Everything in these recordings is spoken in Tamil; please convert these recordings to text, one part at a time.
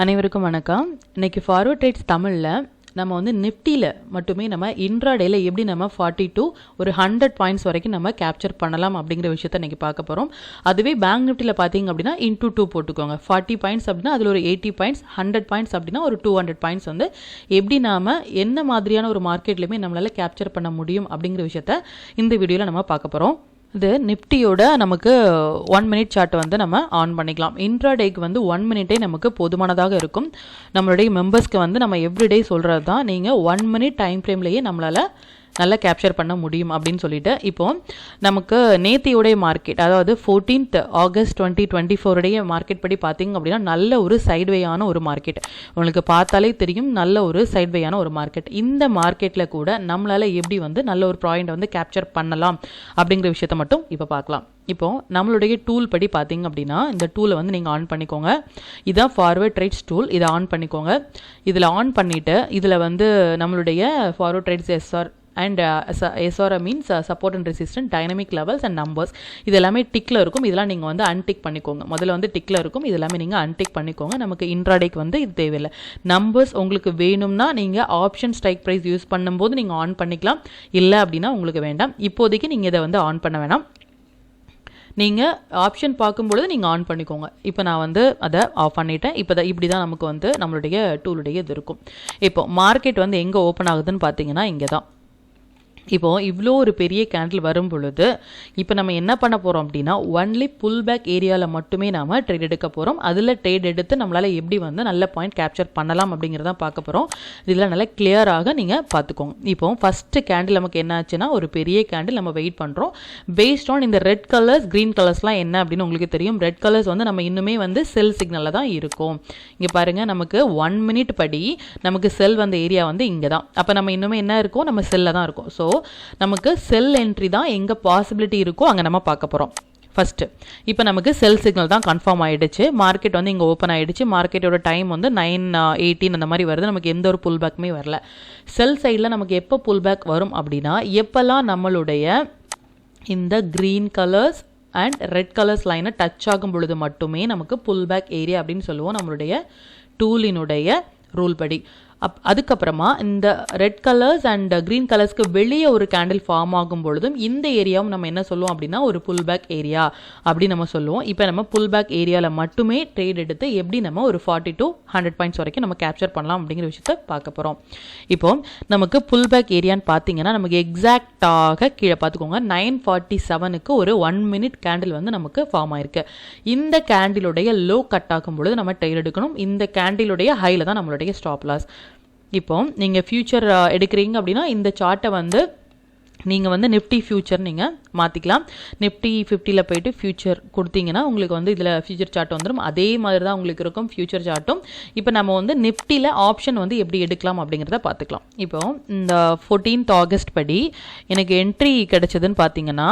அனைவருக்கும் வணக்கம். இன்னைக்கு ஃபார்வர்ட் ட்ரேட்ஸ் தமிழில் நம்ம வந்து நிஃப்டியில் மட்டுமே நம்ம இன்ட்ராடேயில் எப்படி நம்ம 40 to 100 பாயிண்ட்ஸ் வரைக்கும் நம்ம கேப்சர் பண்ணலாம் அப்படிங்கிற விஷயத்தை இன்றைக்கி பார்க்க போகிறோம். அதுவே பேங்க் நிஃப்டியில் பார்த்தீங்க அப்படின்னா இன்டூ 2 போட்டுக்கோங்க. 40 பாயிண்ட்ஸ் அப்படின்னா அதில் ஒரு 80 பாயிண்ட்ஸ், 100 பாயிண்ட்ஸ் அப்படின்னா ஒரு 200 பாயிண்ட்ஸ் வந்து எப்படி நாம் என்ன மாதிரியான ஒரு மார்க்கெட்லையுமே நம்மளால் கேப்சர் பண்ண முடியும் அப்படிங்கிற விஷயத்த இந்த வீடியோவில் நம்ம பார்க்க போகிறோம். இது நிஃப்டியோட நமக்கு 1 minute சார்ட் வந்து நம்ம ஆன் பண்ணிக்கலாம். இன்ட்ராடேக்கு வந்து 1 minute நமக்கு போதுமானதாக இருக்கும். நம்மளுடைய மெம்பர்ஸ்க்கு வந்து நம்ம எவ்ரிடே சொல்கிறது தான், நீங்கள் 1 minute டைம் ஃப்ரேம்லேயே நம்மளால் நல்லா கேப்சர் பண்ண முடியும் அப்படின்னு சொல்லிட்டு, இப்போ நமக்கு நேத்தியோடைய மார்க்கெட், அதாவது 14th August 2024 மார்க்கெட் படி பார்த்தீங்க அப்படின்னா நல்ல ஒரு சைட்வேயான ஒரு மார்க்கெட். உங்களுக்கு பார்த்தாலே தெரியும், நல்ல ஒரு சைட்வேயான ஒரு மார்க்கெட். இந்த மார்க்கெட்டில் கூட நம்மளால் எப்படி வந்து நல்ல ஒரு பாயிண்ட் வந்து கேப்சர் பண்ணலாம் அப்படிங்கிற விஷயத்தை மட்டும் இப்போ பார்க்கலாம். இப்போ நம்மளுடைய டூல் படி பார்த்தீங்க அப்படின்னா இந்த டூலை வந்து நீங்கள் ஆன் பண்ணிக்கோங்க. இதுதான் ஃபார்வர்ட் ட்ரேட்ஸ் டூல். இதை ஆன் பண்ணிக்கோங்க. இதில் ஆன் பண்ணிவிட்டு இதில் வந்து நம்மளுடைய forward trades SR and SRM means support and resistant, dynamic levels and numbers, இது எல்லாமே டிக்கில் இருக்கும். இதெல்லாம் நீங்கள் வந்து அன்டிக் பண்ணிக்கோங்க. முதல்ல வந்து டிக்கில் இருக்கும், இது எல்லாமே நீங்கள் அன்டிக் பண்ணிக்கோங்க. நமக்கு இன்ட்ராடேக்கு வந்து இது தேவையில்லை. நம்பர்ஸ் உங்களுக்கு வேணும்னா நீங்கள் ஆப்ஷன் ஸ்ட்ரைக் ப்ரைஸ் யூஸ் பண்ணும்போது நீங்கள் ஆன் பண்ணிக்கலாம். இல்லை அப்படின்னா உங்களுக்கு வேண்டாம். இப்போதைக்கு நீங்கள் இதை வந்து ஆன் பண்ண வேணாம். நீங்கள் ஆப்ஷன் பார்க்கும்பொழுது நீங்கள் ஆன் பண்ணிக்கோங்க. இப்போ நான் வந்து அதை ஆஃப் பண்ணிட்டேன். இப்போ இப்படி தான் நமக்கு வந்து நம்மளுடைய டூலுடைய இது இருக்கும். இப்போ மார்க்கெட் வந்து எங்கே ஓப்பன் ஆகுதுன்னு பார்த்தீங்கன்னா இங்கே தான். இப்போது இவ்வளோ ஒரு பெரிய கேண்டில் வரும் பொழுது இப்போ நம்ம என்ன பண்ண போகிறோம் அப்படின்னா ஒன்லி புல் பேக் ஏரியாவில் மட்டுமே நாம் ட்ரேட் எடுக்க போகிறோம். அதில் ட்ரேட் எடுத்து நம்மளால் எப்படி வந்து நல்ல பாயிண்ட் கேப்சர் பண்ணலாம் அப்படிங்கிறதான் பார்க்க போகிறோம். இதில் நல்லா கிளியராக நீங்கள் பார்த்துக்கோங்க. இப்போ ஃபஸ்ட்டு கேண்டில் நமக்கு என்ன ஆச்சுன்னா ஒரு பெரிய கேண்டில் நம்ம வெயிட் பண்ணுறோம். பேஸ்ட் ஆன் இந்த ரெட் கலர்ஸ் க்ரீன் கலர்ஸ்லாம் என்ன அப்படின்னு உங்களுக்கு தெரியும். ரெட் கலர்ஸ் வந்து நம்ம இன்னுமே வந்து செல் சிக்னலில் தான் இருக்கும். இங்கே பாருங்கள், நமக்கு 1 minute படி நமக்கு செல் வந்த ஏரியா வந்து இங்கே தான். அப்போ நம்ம இன்னுமே என்ன இருக்கும், நம்ம செல்லில் தான் இருக்கும். ஸோ நமக்கு செல் என்ட்ரி தான் எங்கே பாசிபிலிட்டி இருக்கோ அங்கே நம்ம பார்க்க போகிறோம். ஃபஸ்ட்டு இப்போ நமக்கு செல் சிக்னல் தான் கன்ஃபார்ம் ஆகிடுச்சு. மார்க்கெட் வந்து இங்கே ஓப்பன் ஆகிடுச்சு. மார்க்கெட்டோட டைம் வந்து 9:18 அந்த மாதிரி வருது. நமக்கு எந்த ஒரு புல் பேக்குமே வரல. செல் சைடில் நமக்கு எப்போ புல் பேக் வரும் அப்படின்னா எப்போல்லாம் நம்மளுடைய இந்த green colours and red colours லைனை டச் ஆகும் பொழுது மட்டுமே நமக்கு புல் பேக் ஏரியா அப்படின்னு சொல்லுவோம் நம்மளுடைய டூலினுடைய ரூல் படி. அதுக்கப்புறமா இந்த ரெட் கலர்ஸ் அண்ட் க்ரீன் கலர்ஸ்க்கு வெளியே ஒரு கேண்டில் ஃபார்ம் ஆகும் பொழுதும் இந்த ஏரியாவும் நம்ம என்ன சொல்லுவோம் அப்படின்னா ஒரு புல் பேக் ஏரியா அப்படின்னு நம்ம சொல்லுவோம். இப்போ நம்ம புல் பேக் ஏரியாவில் மட்டுமே ட்ரேட் எடுத்து எப்படி நம்ம ஒரு 40 to 100 பாயிண்ட்ஸ் வரைக்கும் நம்ம கேப்சர் பண்ணலாம் அப்படிங்கிற விஷயத்த பார்க்க போகிறோம். இப்போ நமக்கு புல் பேக் ஏரியான்னு பார்த்தீங்கன்னா நமக்கு எக்ஸாக்டாக கீழே பார்த்துக்கோங்க 9:47க்கு ஒரு 1 minute கேண்டில் வந்து நமக்கு ஃபார்ம் ஆயிருக்கு. இந்த கேண்டிலுடைய லோ கட் ஆகும் பொழுது நம்ம ட்ரேட் எடுக்கணும். இந்த கேண்டிலுடைய ஹையில் தான் நம்மளுடைய ஸ்டாப் லாஸ். இப்போ நீங்கள் ஃபியூச்சர் எடுக்கிறீங்க அப்படின்னா இந்த சார்ட்டை வந்து நீங்கள் வந்து நிஃப்டி ஃபியூச்சர் நீங்கள் மாற்றிக்கலாம். நிஃப்டி 50ல் போய்ட்டு ஃபியூச்சர் கொடுத்தீங்கன்னா உங்களுக்கு வந்து இதில் ஃபியூச்சர் சார்ட் வந்துடும். அதே மாதிரி தான் உங்களுக்கு இருக்கும் ஃபியூச்சர் சார்ட்டும். இப்போ நம்ம வந்து நிஃப்டியில் ஆப்ஷன் வந்து எப்படி எடுக்கலாம் அப்படிங்கிறத பார்த்துக்கலாம். இப்போ இந்த 14th August படி எனக்கு என்ட்ரி கிடைச்சதுன்னு பார்த்தீங்கன்னா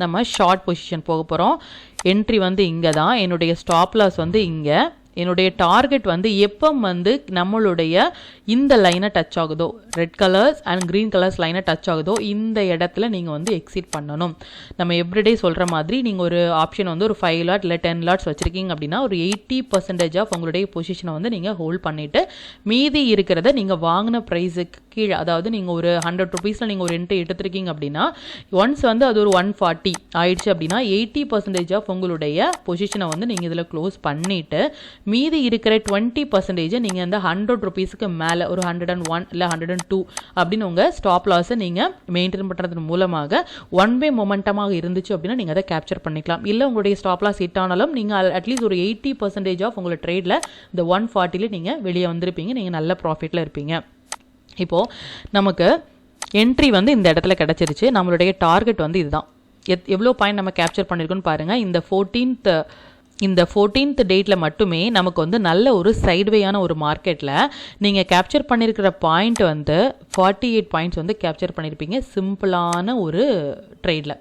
நம்ம ஷார்ட் பொசிஷன் போக போகிறோம். என்ட்ரி வந்து இங்கே தான். என்னுடைய ஸ்டாப் லாஸ் வந்து இங்கே. என்னுடைய டார்கெட் வந்து எப்போ வந்து நம்மளுடைய இந்த லைனை டச் ஆகுதோ, red colours and green colours லைனை டச் ஆகுதோ இந்த இடத்துல நீங்கள் வந்து எக்ஸிட் பண்ணணும். நம்ம எவ்ரிடே சொல்கிற மாதிரி நீங்கள் ஒரு ஆப்ஷன் வந்து ஒரு 5 lot இல்லை 10 lots வச்சுருக்கீங்க அப்படின்னா ஒரு 80% ஆஃப் உங்களுடைய பொசிஷனை வந்து நீங்கள் ஹோல்ட் பண்ணிவிட்டு மீதி இருக்கிறத நீங்கள் வாங்கின ப்ரைஸுக்கு கீழே, அதாவது நீங்கள் ஒரு 100 rupeesல நீங்கள் ஒரு என்ட்ரி எடுத்துருக்கீங்க அப்படின்னா ஒன்ஸ் வந்து அது ஒரு 140 ஆயிடுச்சு அப்படின்னா 80% ஆஃப் உங்களுடைய பொசிஷனை வந்து நீங்கள் இதில் க்ளோஸ் பண்ணிவிட்டு மீதி இருக்கிற 20% நீங்கள் அந்த 100 rupeesக்கு மேலே ஒரு 101 இல்லை 102 அப்படின்னு உங்கள் ஸ்டாப் லாஸை நீங்கள் மெயின்டைன் பண்ணுறது மூலமாக ஒன் வே மொமெண்டமாக இருந்துச்சு அப்படின்னா நீங்கள் அதை கேப்சர் பண்ணிக்கலாம். இல்லை உங்களுடைய ஸ்டாப் லாஸ் ஹிட் ஆனாலும் நீங்கள் அட்லீஸ்ட் ஒரு 80% ஆஃப் உங்களோட ட்ரேடில் இந்த 140ல நீங்கள் வெளியே வந்திருப்பீங்க. நீங்கள் நல்ல ப்ராஃபிட்டில் இருப்பீங்க. இப்போது நமக்கு என்ட்ரி வந்து இந்த இடத்துல கிடச்சிருச்சு. நம்மளுடைய டார்கெட் வந்து இதுதான். எவ்வளோ பாயிண்ட் நம்ம கேப்சர் பண்ணியிருக்கோன்னு பாருங்கள். இந்த 14th டேட்டில் மட்டுமே நமக்கு வந்து நல்ல ஒரு சைட்வேயான ஒரு மார்க்கெட்டில் நீங்கள் கேப்சர் பண்ணியிருக்கிற பாயிண்ட் வந்து 48 பாயிண்ட்ஸ் வந்து கேப்சர் பண்ணியிருப்பீங்க சிம்பிளான ஒரு ட்ரேடில்.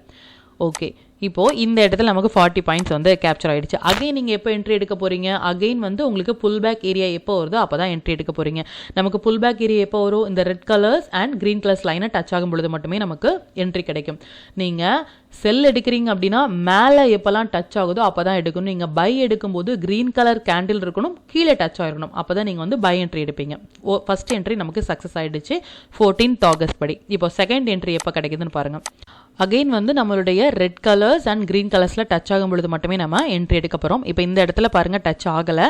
ஓகே, இப்போது இந்த இடத்துல நமக்கு 40 பாயிண்ட்ஸ் வந்து கேப்சர் ஆகிடுச்சு. அகைன் நீங்கள் எப்போ என்ட்ரி எடுக்க போகிறீங்க? அகைன் வந்து உங்களுக்கு புல் பேக் ஏரியா எப்போ வருதோ அப்போ தான் என்ட்ரி எடுக்க போகிறீங்க. நமக்கு புல் பேக் ஏரியா எப்போ வரும்? இந்த red colours and green colours லைனை டச் ஆகும் பொழுது மட்டுமே நமக்கு என்ட்ரி கிடைக்கும். நீங்கள் செல் எடுக்கிறீங்க அப்படின்னா மேலே எப்போல்லாம் டச் ஆகுதோ அப்போ தான் எடுக்கணும். நீங்கள் பை எடுக்கும்போது க்ரீன் கலர் கேண்டில் இருக்கணும், கீழே டச் ஆகிருக்கணும். அப்போ தான் நீங்கள் வந்து பை என்ட்ரி எடுப்பீங்க. ஃபர்ஸ்ட் என்ட்ரி நமக்கு சக்ஸஸ் ஆகிடுச்சு 14th ஆகஸ்ட் படி. இப்போ செகண்ட் என்ட்ரி எப்போ கிடைக்குதுன்னு பாருங்கள். அகெயின் வந்து நம்மளுடைய ரெட் கலர்ஸ் அண்ட் க்ரீன் கலர்ஸில் டச் ஆகும் பொழுது மட்டுமே நம்ம என்ட்ரி எடுக்க போகிறோம். இப்போ இந்த இடத்துல பாருங்கள் டச் ஆகலை,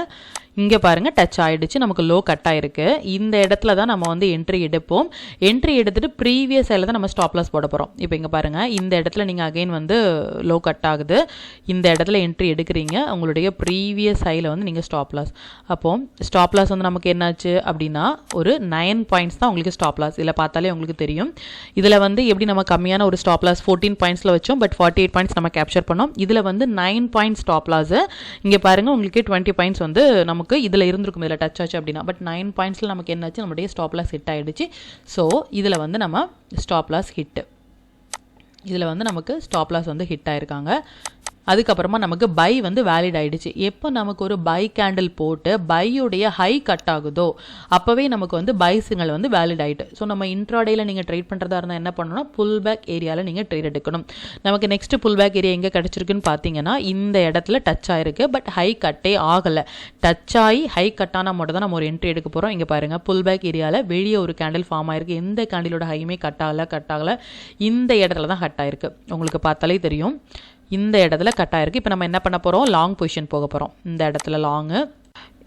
இங்கே பாருங்கள் டச் ஆகிடுச்சு, நமக்கு லோ கட் ஆகிருக்கு. இந்த இடத்துல தான் நம்ம வந்து என்ட்ரி எடுப்போம். என்ட்ரி எடுத்துகிட்டு ப்ரீவியஸ் சைடில் தான் நம்ம ஸ்டாப் லாஸ் போட போகிறோம். இப்போ இங்கே பாருங்கள் இந்த இடத்துல நீங்கள் அகெயின் வந்து லோ கட் ஆகுது, இந்த இடத்துல என்ட்ரி எடுக்கிறீங்க, உங்களுடைய ப்ரீவியஸ் சைடில் வந்து நீங்கள் ஸ்டாப் லாஸ். அப்போது ஸ்டாப் லாஸ் வந்து நமக்கு என்னாச்சு அப்படின்னா ஒரு 9 பாயிண்ட்ஸ் தான் உங்களுக்கு ஸ்டாப் லாஸ். இதில் பார்த்தாலே உங்களுக்கு தெரியும். இதில் வந்து எப்படி நம்ம கம்மியான ஒரு ஸ்டாப் லாஸ் 14 பாயிண்ட்ஸில் வச்சோம், பட் 48 பாயிண்ட்ஸ் நம்ம கேப்சர் பண்ணோம். இதில் வந்து 9 பாயிண்ட்ஸ் ஸ்டாப் லாஸ். இங்கே பாருங்கள் உங்களுக்கு 20 பாயிண்ட்ஸ் வந்து நமக்கு இதில் இருந்திருக்கும், இதில் டச் ஆச்சு அப்படின்னா. பட் 9 பாயிண்ட்ஸில் நமக்கு என்னாச்சு, நம்மளுடைய ஸ்டாப் லாஸ் ஹிட் ஆகிடுச்சு. ஸோ இதில் வந்து நம்ம ஸ்டாப் லாஸ் ஹிட்டு, இதில் வந்து நமக்கு ஸ்டாப் லாஸ் வந்து ஹிட் ஆயிருக்காங்க. அதுக்கப்புறமா நமக்கு பை வந்து வேலிட் ஆகிடுச்சு. எப்போ நமக்கு ஒரு பை கேண்டில் போட்டு பையுடைய ஹை கட் ஆகுதோ அப்போவே நமக்கு வந்து பை சிக்னல் வந்து வேலிட் ஆகிட்டு. ஸோ நம்ம இன்ட்ராடேயில் நீங்கள் ட்ரேட் பண்ணுறதா இருந்தால் என்ன பண்ணணும்னா புல் பேக் ஏரியாவில் நீங்கள் ட்ரேட் எடுக்கணும். நமக்கு நெக்ஸ்ட் புல் பேக் ஏரியா எங்கே கிடச்சிருக்குன்னு பார்த்தீங்கன்னா இந்த இடத்துல டச் ஆகிருக்கு, பட் ஹை கட்டே ஆகலை. டச் ஆகி ஹை கட்டான மட்டும் தான் நம்ம ஒரு என்ட்ரி எடுக்க போகிறோம். இங்கே பாருங்கள் புல் பேக் ஏரியாவில் வெளியே ஒரு கேண்டில் ஃபார்ம் ஆயிருக்கு, எந்த கேண்டிலோட ஹையுமே கட் ஆகலை. இந்த இடத்துல தான் கட் ஆயிருக்கு, உங்களுக்கு பார்த்தாலே தெரியும். இந்த இடத்துல கட் ஆயிருக்கு. இப்போ நம்ம என்ன பண்ண போகிறோம், லாங் பொசிஷன் போக போகிறோம். இந்த இடத்துல லாங்கு,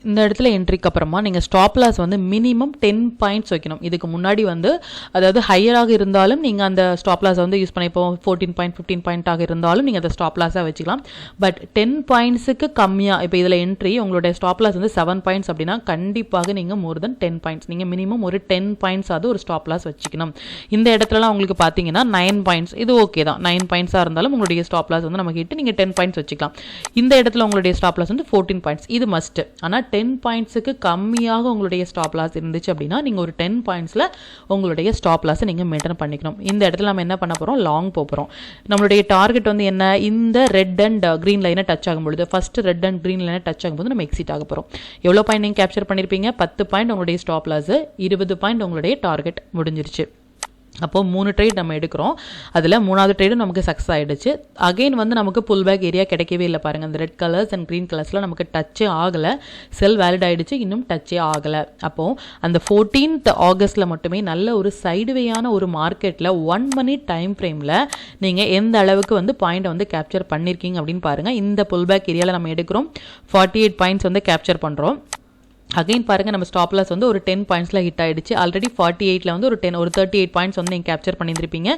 இந்த இடத்துல என்ட்ரிக்கு அப்புறமா நீங்கள் ஸ்டாப் லாஸ் வந்து மினிமம் 10 பாயிண்ட்ஸ் வைக்கணும். இதுக்கு முன்னாடி வந்து அதாவது ஹையராக இருந்தாலும் நீங்கள் அந்த ஸ்டாப் லாஸை வந்து யூஸ் பண்ணி, இப்போ 14 பாயிண்ட் 15 பாயிண்ட்டாக இருந்தாலும் நீங்கள் அதை ஸ்டாப் லாஸாக வச்சுக்கலாம். பட் 10 பாயிண்ட்ஸுக்கு கம்மியாக, இப்போ இதில் என்ட்ரி உங்களுடைய ஸ்டாப் லாஸ் வந்து 7 பாயிண்ட்ஸ் அப்படின்னா கண்டிப்பாக நீங்கள் மோர் தென் 10 பாயிண்ட்ஸ் நீங்கள் மினிமம் ஒரு 10 பாயிண்ட்ஸ் அது ஒரு ஸ்டாப் லாஸ் வச்சுக்கணும். இந்த இடத்துலலாம் உங்களுக்கு பார்த்தீங்கன்னா 9 பாயிண்ட்ஸ், இது ஓகே தான். 9 பாயிண்ட்ஸாக இருந்தாலும் உங்களுடைய ஸ்டாப் லாஸ் வந்து நமக்கு ஹிட்டு, நீங்கள் 10 பாயிண்ட்ஸ் வச்சுக்கலாம். இந்த இடத்துல உங்களுடைய ஸ்டாப் லாஸ் வந்து 14 பாயிண்ட்ஸ், இது மஸ்ட். ஆனால் 10 பாயிண்ட்ஸுக்கு கம்மியாக உங்களுடைய ஸ்டாப் லாஸ் இருந்துச்சு அப்படின்னா நீங்கள் ஒரு 10 பாயிண்ட்ஸில் உங்களுடைய ஸ்டாப் லாஸை நீங்கள் மெயின்டைன் பண்ணிக்கணும். இந்த இடத்துல நம்ம என்ன பண்ண போகிறோம், லாங் போகிறோம். நம்மளுடைய டார்கெட் வந்து என்ன, இந்த ரெட் அண்ட் க்ரீன் லைனை டச் ஆகும்பொழுது, ஃபர்ஸ்ட் ரெட் அண்ட் க்ரீன் லைனை டச் ஆகும்போது நம்ம எக்ஸிட் ஆக போகிறோம். எவ்வளோ பாயிண்ட் நீங்கள் கேப்சர் பண்ணியிருப்பீங்க, 10 பாயிண்ட் உங்களுடைய ஸ்டாப் லாஸ், 20 பாயிண்ட் உங்களுடைய டார்கெட் முடிஞ்சிருச்சு. அப்போது 3 ட்ரேட் நம்ம எடுக்கிறோம், அதில் 3வது ட்ரேடும் நமக்கு சக்ஸஸ் ஆகிடுச்சு. அகெயின் வந்து நமக்கு புல் பேக் ஏரியா கிடைக்கவே இல்லை பாருங்கள். அந்த ரெட் கலர்ஸ் அண்ட் க்ரீன் கலர்ஸில் நமக்கு டச்சே ஆகலை, செல் வேலிட் ஆகிடுச்சு, இன்னும் டச்சே ஆகலை. அப்போது அந்த 14th ஆகஸ்ட்டில் மட்டுமே நல்ல ஒரு சைடுவேயான ஒரு மார்க்கெட்டில் 1 மினிட் டைம் ஃப்ரேமில் நீங்கள் எந்த அளவுக்கு வந்து பாயிண்ட்டை வந்து கேப்சர் பண்ணியிருக்கீங்க அப்படின்னு பாருங்கள். இந்த புல் பேக் ஏரியாவில் நம்ம எடுக்கிறோம், 48 பாயிண்ட்ஸ் வந்து கேப்சர் பண்ணுறோம். அகைன் பாருங்கள் நம்ம ஸ்டாப் லாஸ் வந்து ஒரு 10 பாயிண்ட்ஸில் ஹிட் ஆகிடுச்சு. ஆல்ரெடி 48ல் வந்து ஒரு 38 பாயிண்ட்ஸ் வந்து நீங்கள் கேப்சர் பண்ணியிருப்பீங்க.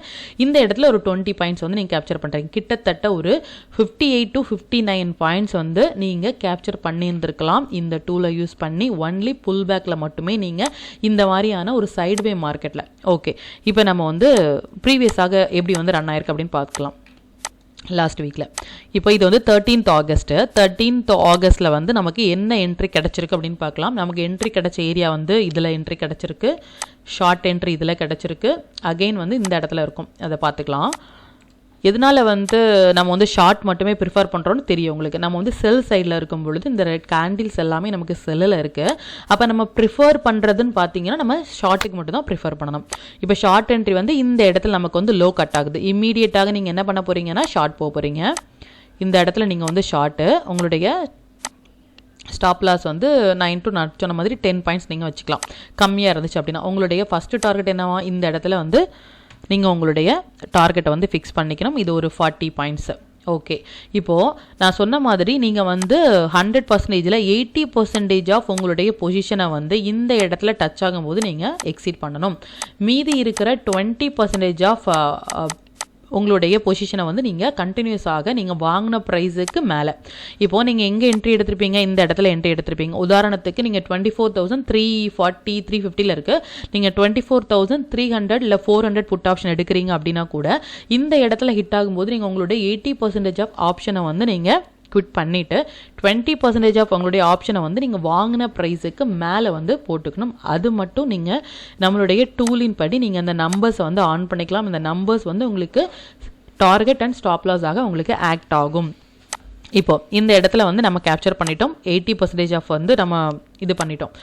இந்த இடத்துல ஒரு 20 பாயிண்ட்ஸ் வந்து நீங்கள் கேப்சர் பண்ணுறீங்க. கிட்டத்தட்ட ஒரு 58 to 59 பாயிண்ட்ஸ் வந்து நீங்கள் கேப்சர் பண்ணியிருந்திருக்கலாம் இந்த டூலை யூஸ் பண்ணி. ஒன்லி புல் பேக்கில் மட்டுமே நீங்கள் இந்த மாதிரியான ஒரு சைடுவே மார்க்கெட்டில். ஓகே, இப்போ நம்ம வந்து ப்ரீவியஸாக எப்படி வந்து ரன் ஆயிருக்கு அப்படின்னு பார்க்கலாம் லாஸ்ட் வீக்கில். இப்போ இது வந்து 13th ஆகஸ்ட்டில் வந்து நமக்கு என்ன என்ட்ரி கிடச்சிருக்கு அப்படின்னு பார்க்கலாம். நமக்கு என்ட்ரி கிடச்ச ஏரியா வந்து இதில் என்ட்ரி கிடச்சிருக்கு, ஷார்ட் என்ட்ரி இதில் கிடச்சிருக்கு. அகெயின் வந்து இந்த இடத்துல இருக்கும், அதை பார்த்துக்கலாம். எதனால் வந்து நம்ம வந்து ஷார்ட் மட்டுமே ப்ரிஃபர் பண்ணுறோன்னு தெரியும் உங்களுக்கு. நம்ம வந்து செல் சைடில் இருக்கும் பொழுது இந்த ரெட் கேண்டில்ஸ் எல்லாமே நமக்கு செல்லில் இருக்குது. அப்போ நம்ம ப்ரிஃபர் பண்ணுறதுன்னு பார்த்தீங்கன்னா நம்ம ஷார்ட்டுக்கு மட்டும் தான் ப்ரிஃபர் பண்ணணும். இப்போ ஷார்ட் என்ட்ரி வந்து இந்த இடத்துல நமக்கு வந்து லோ கட் ஆகுது. இம்மீடியட்டாக நீங்கள் என்ன பண்ண போகிறீங்கன்னா ஷார்ட் போக போகிறீங்க. இந்த இடத்துல நீங்கள் வந்து ஷார்ட்டு உங்களுடைய ஸ்டாப் லாஸ் வந்து 9 to நான் சொன்ன மாதிரி 10 பாயிண்ட்ஸ் நீங்கள் வச்சுக்கலாம். கம்மியாக இருந்துச்சு அப்படின்னா உங்களுடைய ஃபஸ்ட்டு டார்கெட் என்னவா, இந்த இடத்துல வந்து நீங்கள் உங்களுடைய டார்கெட்டை வந்து ஃபிக்ஸ் பண்ணிக்கணும். இது ஒரு 40 பாயிண்ட்ஸு. ஓகே, இப்போது நான் சொன்ன மாதிரி நீங்கள் வந்து 100%ல் 80% ஆஃப் உங்களுடைய பொசிஷனை வந்து இந்த இடத்துல டச் ஆகும்போது நீங்கள் எக்ஸிட் பண்ணணும். மீதி இருக்கிற 20% ஆஃப் உங்களுடைய பொசிஷனை வந்து நீங்கள் கண்டினியூஸாக நீங்கள் வாங்கின ப்ரைஸுக்கு மேலே. இப்போது நீங்கள் எங்கே என்ட்ரி எடுத்திருப்பீங்க, இந்த இடத்துல என்ட்ரி எடுத்திருப்பீங்க. உதாரணத்துக்கு நீங்கள் 24,340 350 இருக்குது, நீங்கள் 24,300 இல்லை 400 புட் ஆப்ஷன் எடுக்கிறீங்க அப்படின்னா கூட இந்த இடத்துல ஹிட் ஆகும்போது நீங்கள் உங்களுடைய 80% ஆஃப் ஆப்ஷனை வந்து நீங்கள் குவிட் பண்ணிவிட்டு 20% ஆஃப் உங்களுடைய ஆப்ஷனை வந்து நீங்கள் வாங்கின ப்ரைஸுக்கு மேலே வந்து போட்டுக்கணும். அது மட்டும் நீங்கள் நம்மளுடைய டூலின் படி நீங்கள் அந்த நம்பர்ஸை வந்து ஆன் பண்ணிக்கலாம். இந்த நம்பர்ஸ் வந்து உங்களுக்கு டார்கெட் அண்ட் ஸ்டாப் லாஸ் ஆக உங்களுக்கு ஆக்ட் ஆகும். இப்போது இந்த இடத்துல வந்து நம்ம கேப்சர் பண்ணிட்டோம், 80% ஆஃப் வந்து நம்ம இது பண்ணிட்டோம்.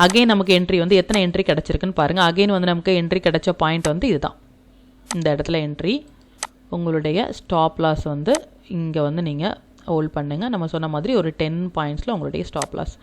அகெயின் நமக்கு என்ட்ரி வந்து எத்தனை என்ட்ரி கிடச்சிருக்குன்னு பாருங்கள். அகெயின் வந்து நமக்கு என்ட்ரி கிடச்ச பாயிண்ட் வந்து இதுதான், இந்த இடத்துல என்ட்ரி. உங்களுடைய ஸ்டாப் லாஸ் வந்து இங்கே வந்து நீங்கள் ஹோல்ட் பண்ணுங்கள். நம்ம சொன்ன மாதிரி ஒரு 10 பாயிண்ட்ஸில் உங்களுடைய ஸ்டாப் லாஸ்.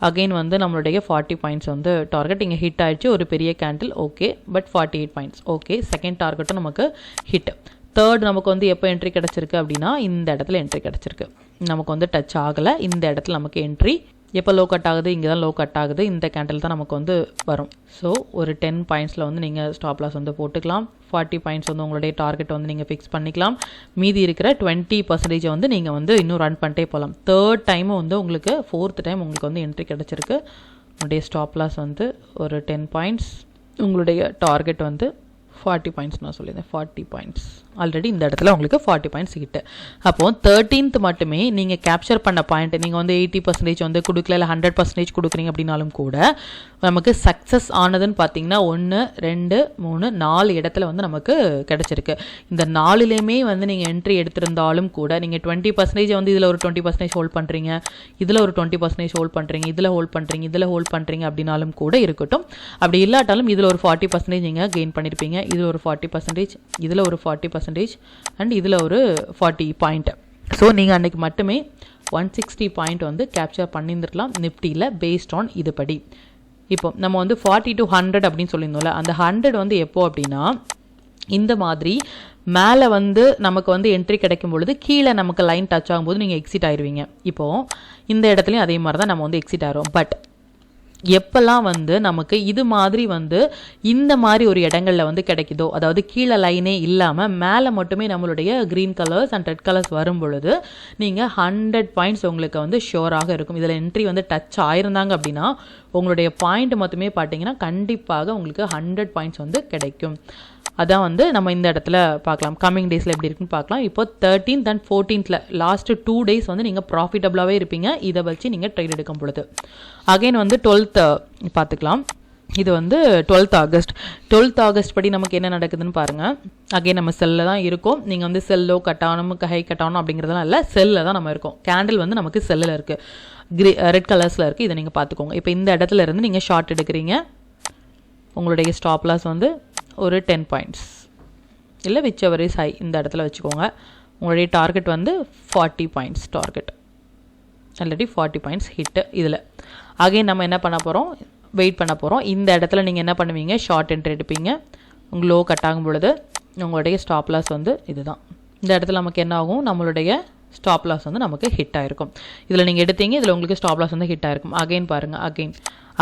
அகெயின் வந்து நம்மளுடைய 40 பாயிண்ட்ஸ் வந்து டார்கெட் இங்கே ஹிட் ஆகிடுச்சு. ஒரு பெரிய candle okay, but 48 points okay. Second டார்கெட்டும் நமக்கு ஹிட். தேர்ட் நமக்கு வந்து எப்போ என்ட்ரி கிடச்சிருக்கு அப்படின்னா இந்த இடத்துல என்ட்ரி கிடச்சிருக்கு. நமக்கு வந்து டச் ஆகலை. இந்த இடத்துல நமக்கு என்ட்ரி எப்போ லோ கட் ஆகுது, இங்கே தான் லோ கட் ஆகுது, இந்த கேண்டில் தான் நமக்கு வந்து வரும். ஸோ ஒரு 10 பாயிண்ட்ஸில் வந்து நீங்கள் ஸ்டாப் லாஸ் வந்து போட்டுக்கலாம். 40 பாயிண்ட்ஸ் வந்து உங்களுடைய டார்கெட் வந்து நீங்கள் ஃபிக்ஸ் பண்ணிக்கலாம். மீதி இருக்கிற 20% வந்து நீங்கள் வந்து இன்னும் ரன் பண்ணிட்டே போகலாம். தேர்ட் டைமும் வந்து உங்களுக்கு, ஃபோர்த் டைம் உங்களுக்கு வந்து என்ட்ரி கிடச்சிருக்கு. உங்களுடைய ஸ்டாப் லாஸ் வந்து ஒரு 10 பாயிண்ட்ஸ், உங்களுடைய டார்கெட் வந்து 40 பாயிண்ட்ஸ். நான் சொல்லியிருந்தேன் 40 பாயிண்ட்ஸ். ஆல்ரெடி இந்த இடத்துல உங்களுக்கு 40 பாயிண்ட்ஸ் கிட்ட. அப்போது 13th மட்டுமே நீங்கள் கேப்சர் பண்ண பாயிண்ட், நீங்கள் வந்து 80% வந்து கொடுக்கல, இல்லை 100% கொடுக்குறீங்க அப்படின்னாலும் கூட நமக்கு சக்ஸஸ் ஆனதுன்னு பார்த்தீங்கன்னா 1 2 3 4 இடத்துல வந்து நமக்கு கிடச்சிருக்கு. இந்த 4லேயுமே வந்து நீங்கள் என்ட்ரி எடுத்திருந்தாலும் கூட நீங்கள் 20% வந்து இதில் ஒரு 20% ஹோல்ட் பண்ணுறீங்க, இதில் ஒரு 20% ஹோல்ட் பண்ணுறீங்க, இதில் ஹோல்ட் பண்ணுறீங்க, இதில் ஹோல்ட் பண்ணுறீங்க அப்படின்னாலும் கூட இருக்கட்டும். அப்படி இல்லாட்டாலும் இதில் ஒரு 40% நீங்கள் கெயின் பண்ணியிருப்பீங்க, இதில் ஒரு 40%, இதில் ஒரு 40% அண்ட் இதில் ஒரு 40 பாயிண்ட். ஸோ நீங்கள் அன்றைக்கி மட்டுமே 160 பாயிண்ட் வந்து கேப்சர் பண்ணியிருந்துருக்கலாம் நிஃப்டியில் பேஸ்ட் ஆன் இதுபடி. இப்போ நம்ம வந்து 40 to 100 அப்படின்னு சொல்லியிருந்தோம்ல, அந்த 100 வந்து எப்போ அப்படின்னா இந்த மாதிரி மேலே வந்து நமக்கு வந்து என்ட்ரி கிடைக்கும் பொழுது கீழே நமக்கு லைன் டச் ஆகும்போது நீங்கள் எக்ஸிட் ஆயிடுவீங்க. இப்போது இந்த இடத்துலையும் அதே மாதிரி தான் நம்ம வந்து எக்ஸிட் ஆகிறோம். பட் எப்பெல்லாம் வந்து நமக்கு இது மாதிரி வந்து இந்த மாதிரி ஒரு இடங்களில் வந்து கிடைக்குதோ, அதாவது கீழே லைனே இல்லாமல் மேலே மட்டுமே நம்மளுடைய green colours and red colours வரும் பொழுது நீங்கள் 100 பாயிண்ட்ஸ் உங்களுக்கு வந்து ஷோராக இருக்கும். இதில் என்ட்ரி வந்து டச் ஆயிருந்தாங்க அப்படின்னா உங்களுடைய பாயிண்ட் மட்டுமே பார்த்தீங்கன்னா கண்டிப்பாக உங்களுக்கு 100 பாயிண்ட்ஸ் வந்து கிடைக்கும். அதான் வந்து நம்ம இந்த இடத்துல பார்க்கலாம். கம்மிங் டேஸில் எப்படி இருக்குன்னு பார்க்கலாம். இப்போ 13th and 14th last 2 days வந்து நீங்கள் ப்ராஃபிட்டபுளாகவே இருப்பீங்க இதை வச்சு நீங்கள் ட்ரேட் எடுக்கும் பொழுது. அகைன் வந்து 12th பார்த்துக்கலாம். இது வந்து 12th ஆகஸ்ட் படி நமக்கு என்ன நடக்குதுன்னு பாருங்கள். அகைன் நம்ம செல்லில் தான் இருக்கோம். நீங்கள் வந்து செல்லோ கட்டாகணும் ஹை கட்டாகணும் அப்படிங்கிறதுலாம் இல்லை, செல்லில் தான் நம்ம இருக்கோம். கேண்டில் வந்து நமக்கு செல்லில் இருக்குது, ரெட் கலர்ஸில் இருக்குது. இதை நீங்கள் பார்த்துக்கோங்க. இப்போ இந்த இடத்துல இருந்து நீங்கள் ஷார்ட் எடுக்கிறீங்க. உங்களுடைய ஸ்டாப் லாஸ் வந்து ஒரு 10 பாயிண்ட்ஸ் இல்லை விச் எவர் இஸ் ஹை இந்த இடத்துல வச்சுக்கோங்க. உங்களுடைய டார்கெட் வந்து 40 points target. Already 40 points hit. இதில் அகைன் நம்ம என்ன பண்ண போகிறோம், வெயிட் பண்ண போகிறோம். இந்த இடத்துல நீங்கள் என்ன பண்ணுவீங்க, ஷார்ட் என்ட்ரி எடுப்பீங்க. உங்களுக்கு லோ கட் ஆகும் பொழுது உங்களுடைய ஸ்டாப் லாஸ் வந்து இதுதான். இந்த இடத்துல நமக்கு என்ன ஆகும், நம்மளுடைய ஸ்டாப் லாஸ் வந்து நமக்கு ஹிட் ஆகிருக்கும். இதில் நீங்கள் எடுத்தீங்க, இதில் உங்களுக்கு ஸ்டாப் லாஸ் வந்து ஹிட் ஆகிருக்கும். அகைன் பாருங்கள்,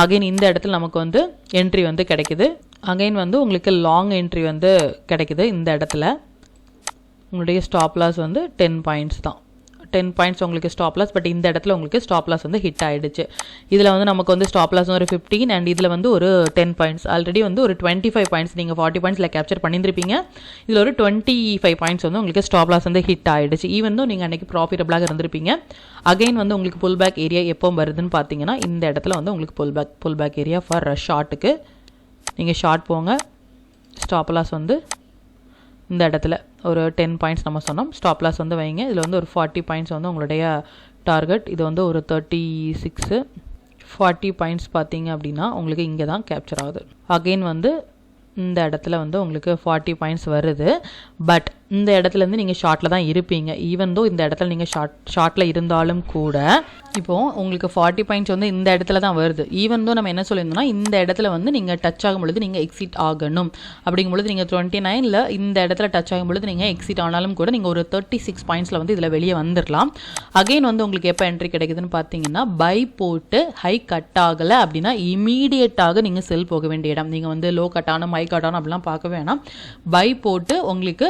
அகைன் இந்த இடத்துல நமக்கு வந்து என்ட்ரி வந்து கிடைக்குது. அகைன் வந்து உங்களுக்கு லாங் என்ட்ரி வந்து கிடைக்குது. இந்த இடத்துல உங்களுடைய ஸ்டாப் லாஸ் வந்து 10 பாயிண்ட்ஸ் தான். 10 பாயிண்ட்ஸ் உங்களுக்கு ஸ்டாப் லாஸ். பட் இந்த இடத்துல உங்களுக்கு ஸ்டாப் லாஸ் வந்து ஹிட் ஆகிடுச்சு. இதில் வந்து நமக்கு வந்து ஸ்டாப் லாஸ் ஒரு 15 அண்ட் இதில் வந்து ஒரு 10 பாயிண்ட்ஸ். ஆல்ரெடி வந்து ஒரு 25 பாயிண்ட்ஸ் நீங்கள் 40 பாயிண்ட்ஸில் கேப்சர் பண்ணியிருப்பீங்க. இதில் ஒரு 25 பாயிண்ட்ஸ் வந்து உங்களுக்கு ஸ்டாப் லாஸ் வந்து ஹிட் ஆகிடுச்சு. ஈவன் தான் நீங்கள் அன்றைக்கி ப்ராஃபிட்டபுளாக இருந்திருப்பீங்க. அகைன் வந்து உங்களுக்கு புல் பேக் ஏரியா எப்போ வருதுன்னு பார்த்தீங்கன்னா இந்த இடத்துல வந்து உங்களுக்கு புல் பேக் ஏரியா ஃபார் ஷார்ட்டுக்கு. நீங்கள் ஷார்ட் போங்க. ஸ்டாப் லாஸ் வந்து இந்த இடத்துல ஒரு 10 பாயிண்ட்ஸ் நம்ம சொன்னோம். ஸ்டாப் லாஸ் வந்து வைங்க. இதில் வந்து ஒரு 40 பாயிண்ட்ஸ் வந்து உங்களுடைய டார்கெட். இது வந்து ஒரு 36. 40 பாயிண்ட்ஸ் பார்த்தீங்க அப்படின்னா உங்களுக்கு இங்கே தான் கேப்சர் ஆகுது. அகெயின் வந்து இந்த இடத்துல வந்து உங்களுக்கு 40 பாயிண்ட்ஸ் வருது. பட் இந்த இடத்துலேருந்து நீங்கள் ஷார்ட்டில் தான் இருப்பீங்க. ஈவன் தோ இந்த இடத்துல நீங்கள் ஷார்ட்டில் இருந்தாலும் கூட இப்போது உங்களுக்கு 40 பாயிண்ட்ஸ் வந்து இந்த இடத்துல தான் வருது. ஈவன் தோ நம்ம என்ன சொல்லியிருந்தோம்னா இந்த இடத்துல வந்து நீங்கள் டச் ஆகும் பொழுது நீங்கள் எக்ஸிட் ஆகணும். அப்படிங்கும் பொழுது நீங்கள் 29ல் இந்த இடத்துல டச் ஆகும் பொழுது நீங்கள் எக்ஸிட் ஆனாலும் கூட நீங்கள் ஒரு 36 பாயிண்ட்ஸில் வந்து இதில் வெளியே வந்துடலாம். அகெயின் வந்து உங்களுக்கு எப்போ என்ட்ரி கிடைக்குதுன்னு பார்த்தீங்கன்னா பை போட்டு ஹை கட் ஆகலை அப்படின்னா இமீடியட்டாக நீங்கள் செல் போக வேண்டிய இடம். நீங்கள் வந்து லோ கட் ஆகணும் ஹை கட் ஆகணும் அப்படிலாம் பார்க்க வேணாம். பை போட்டு உங்களுக்கு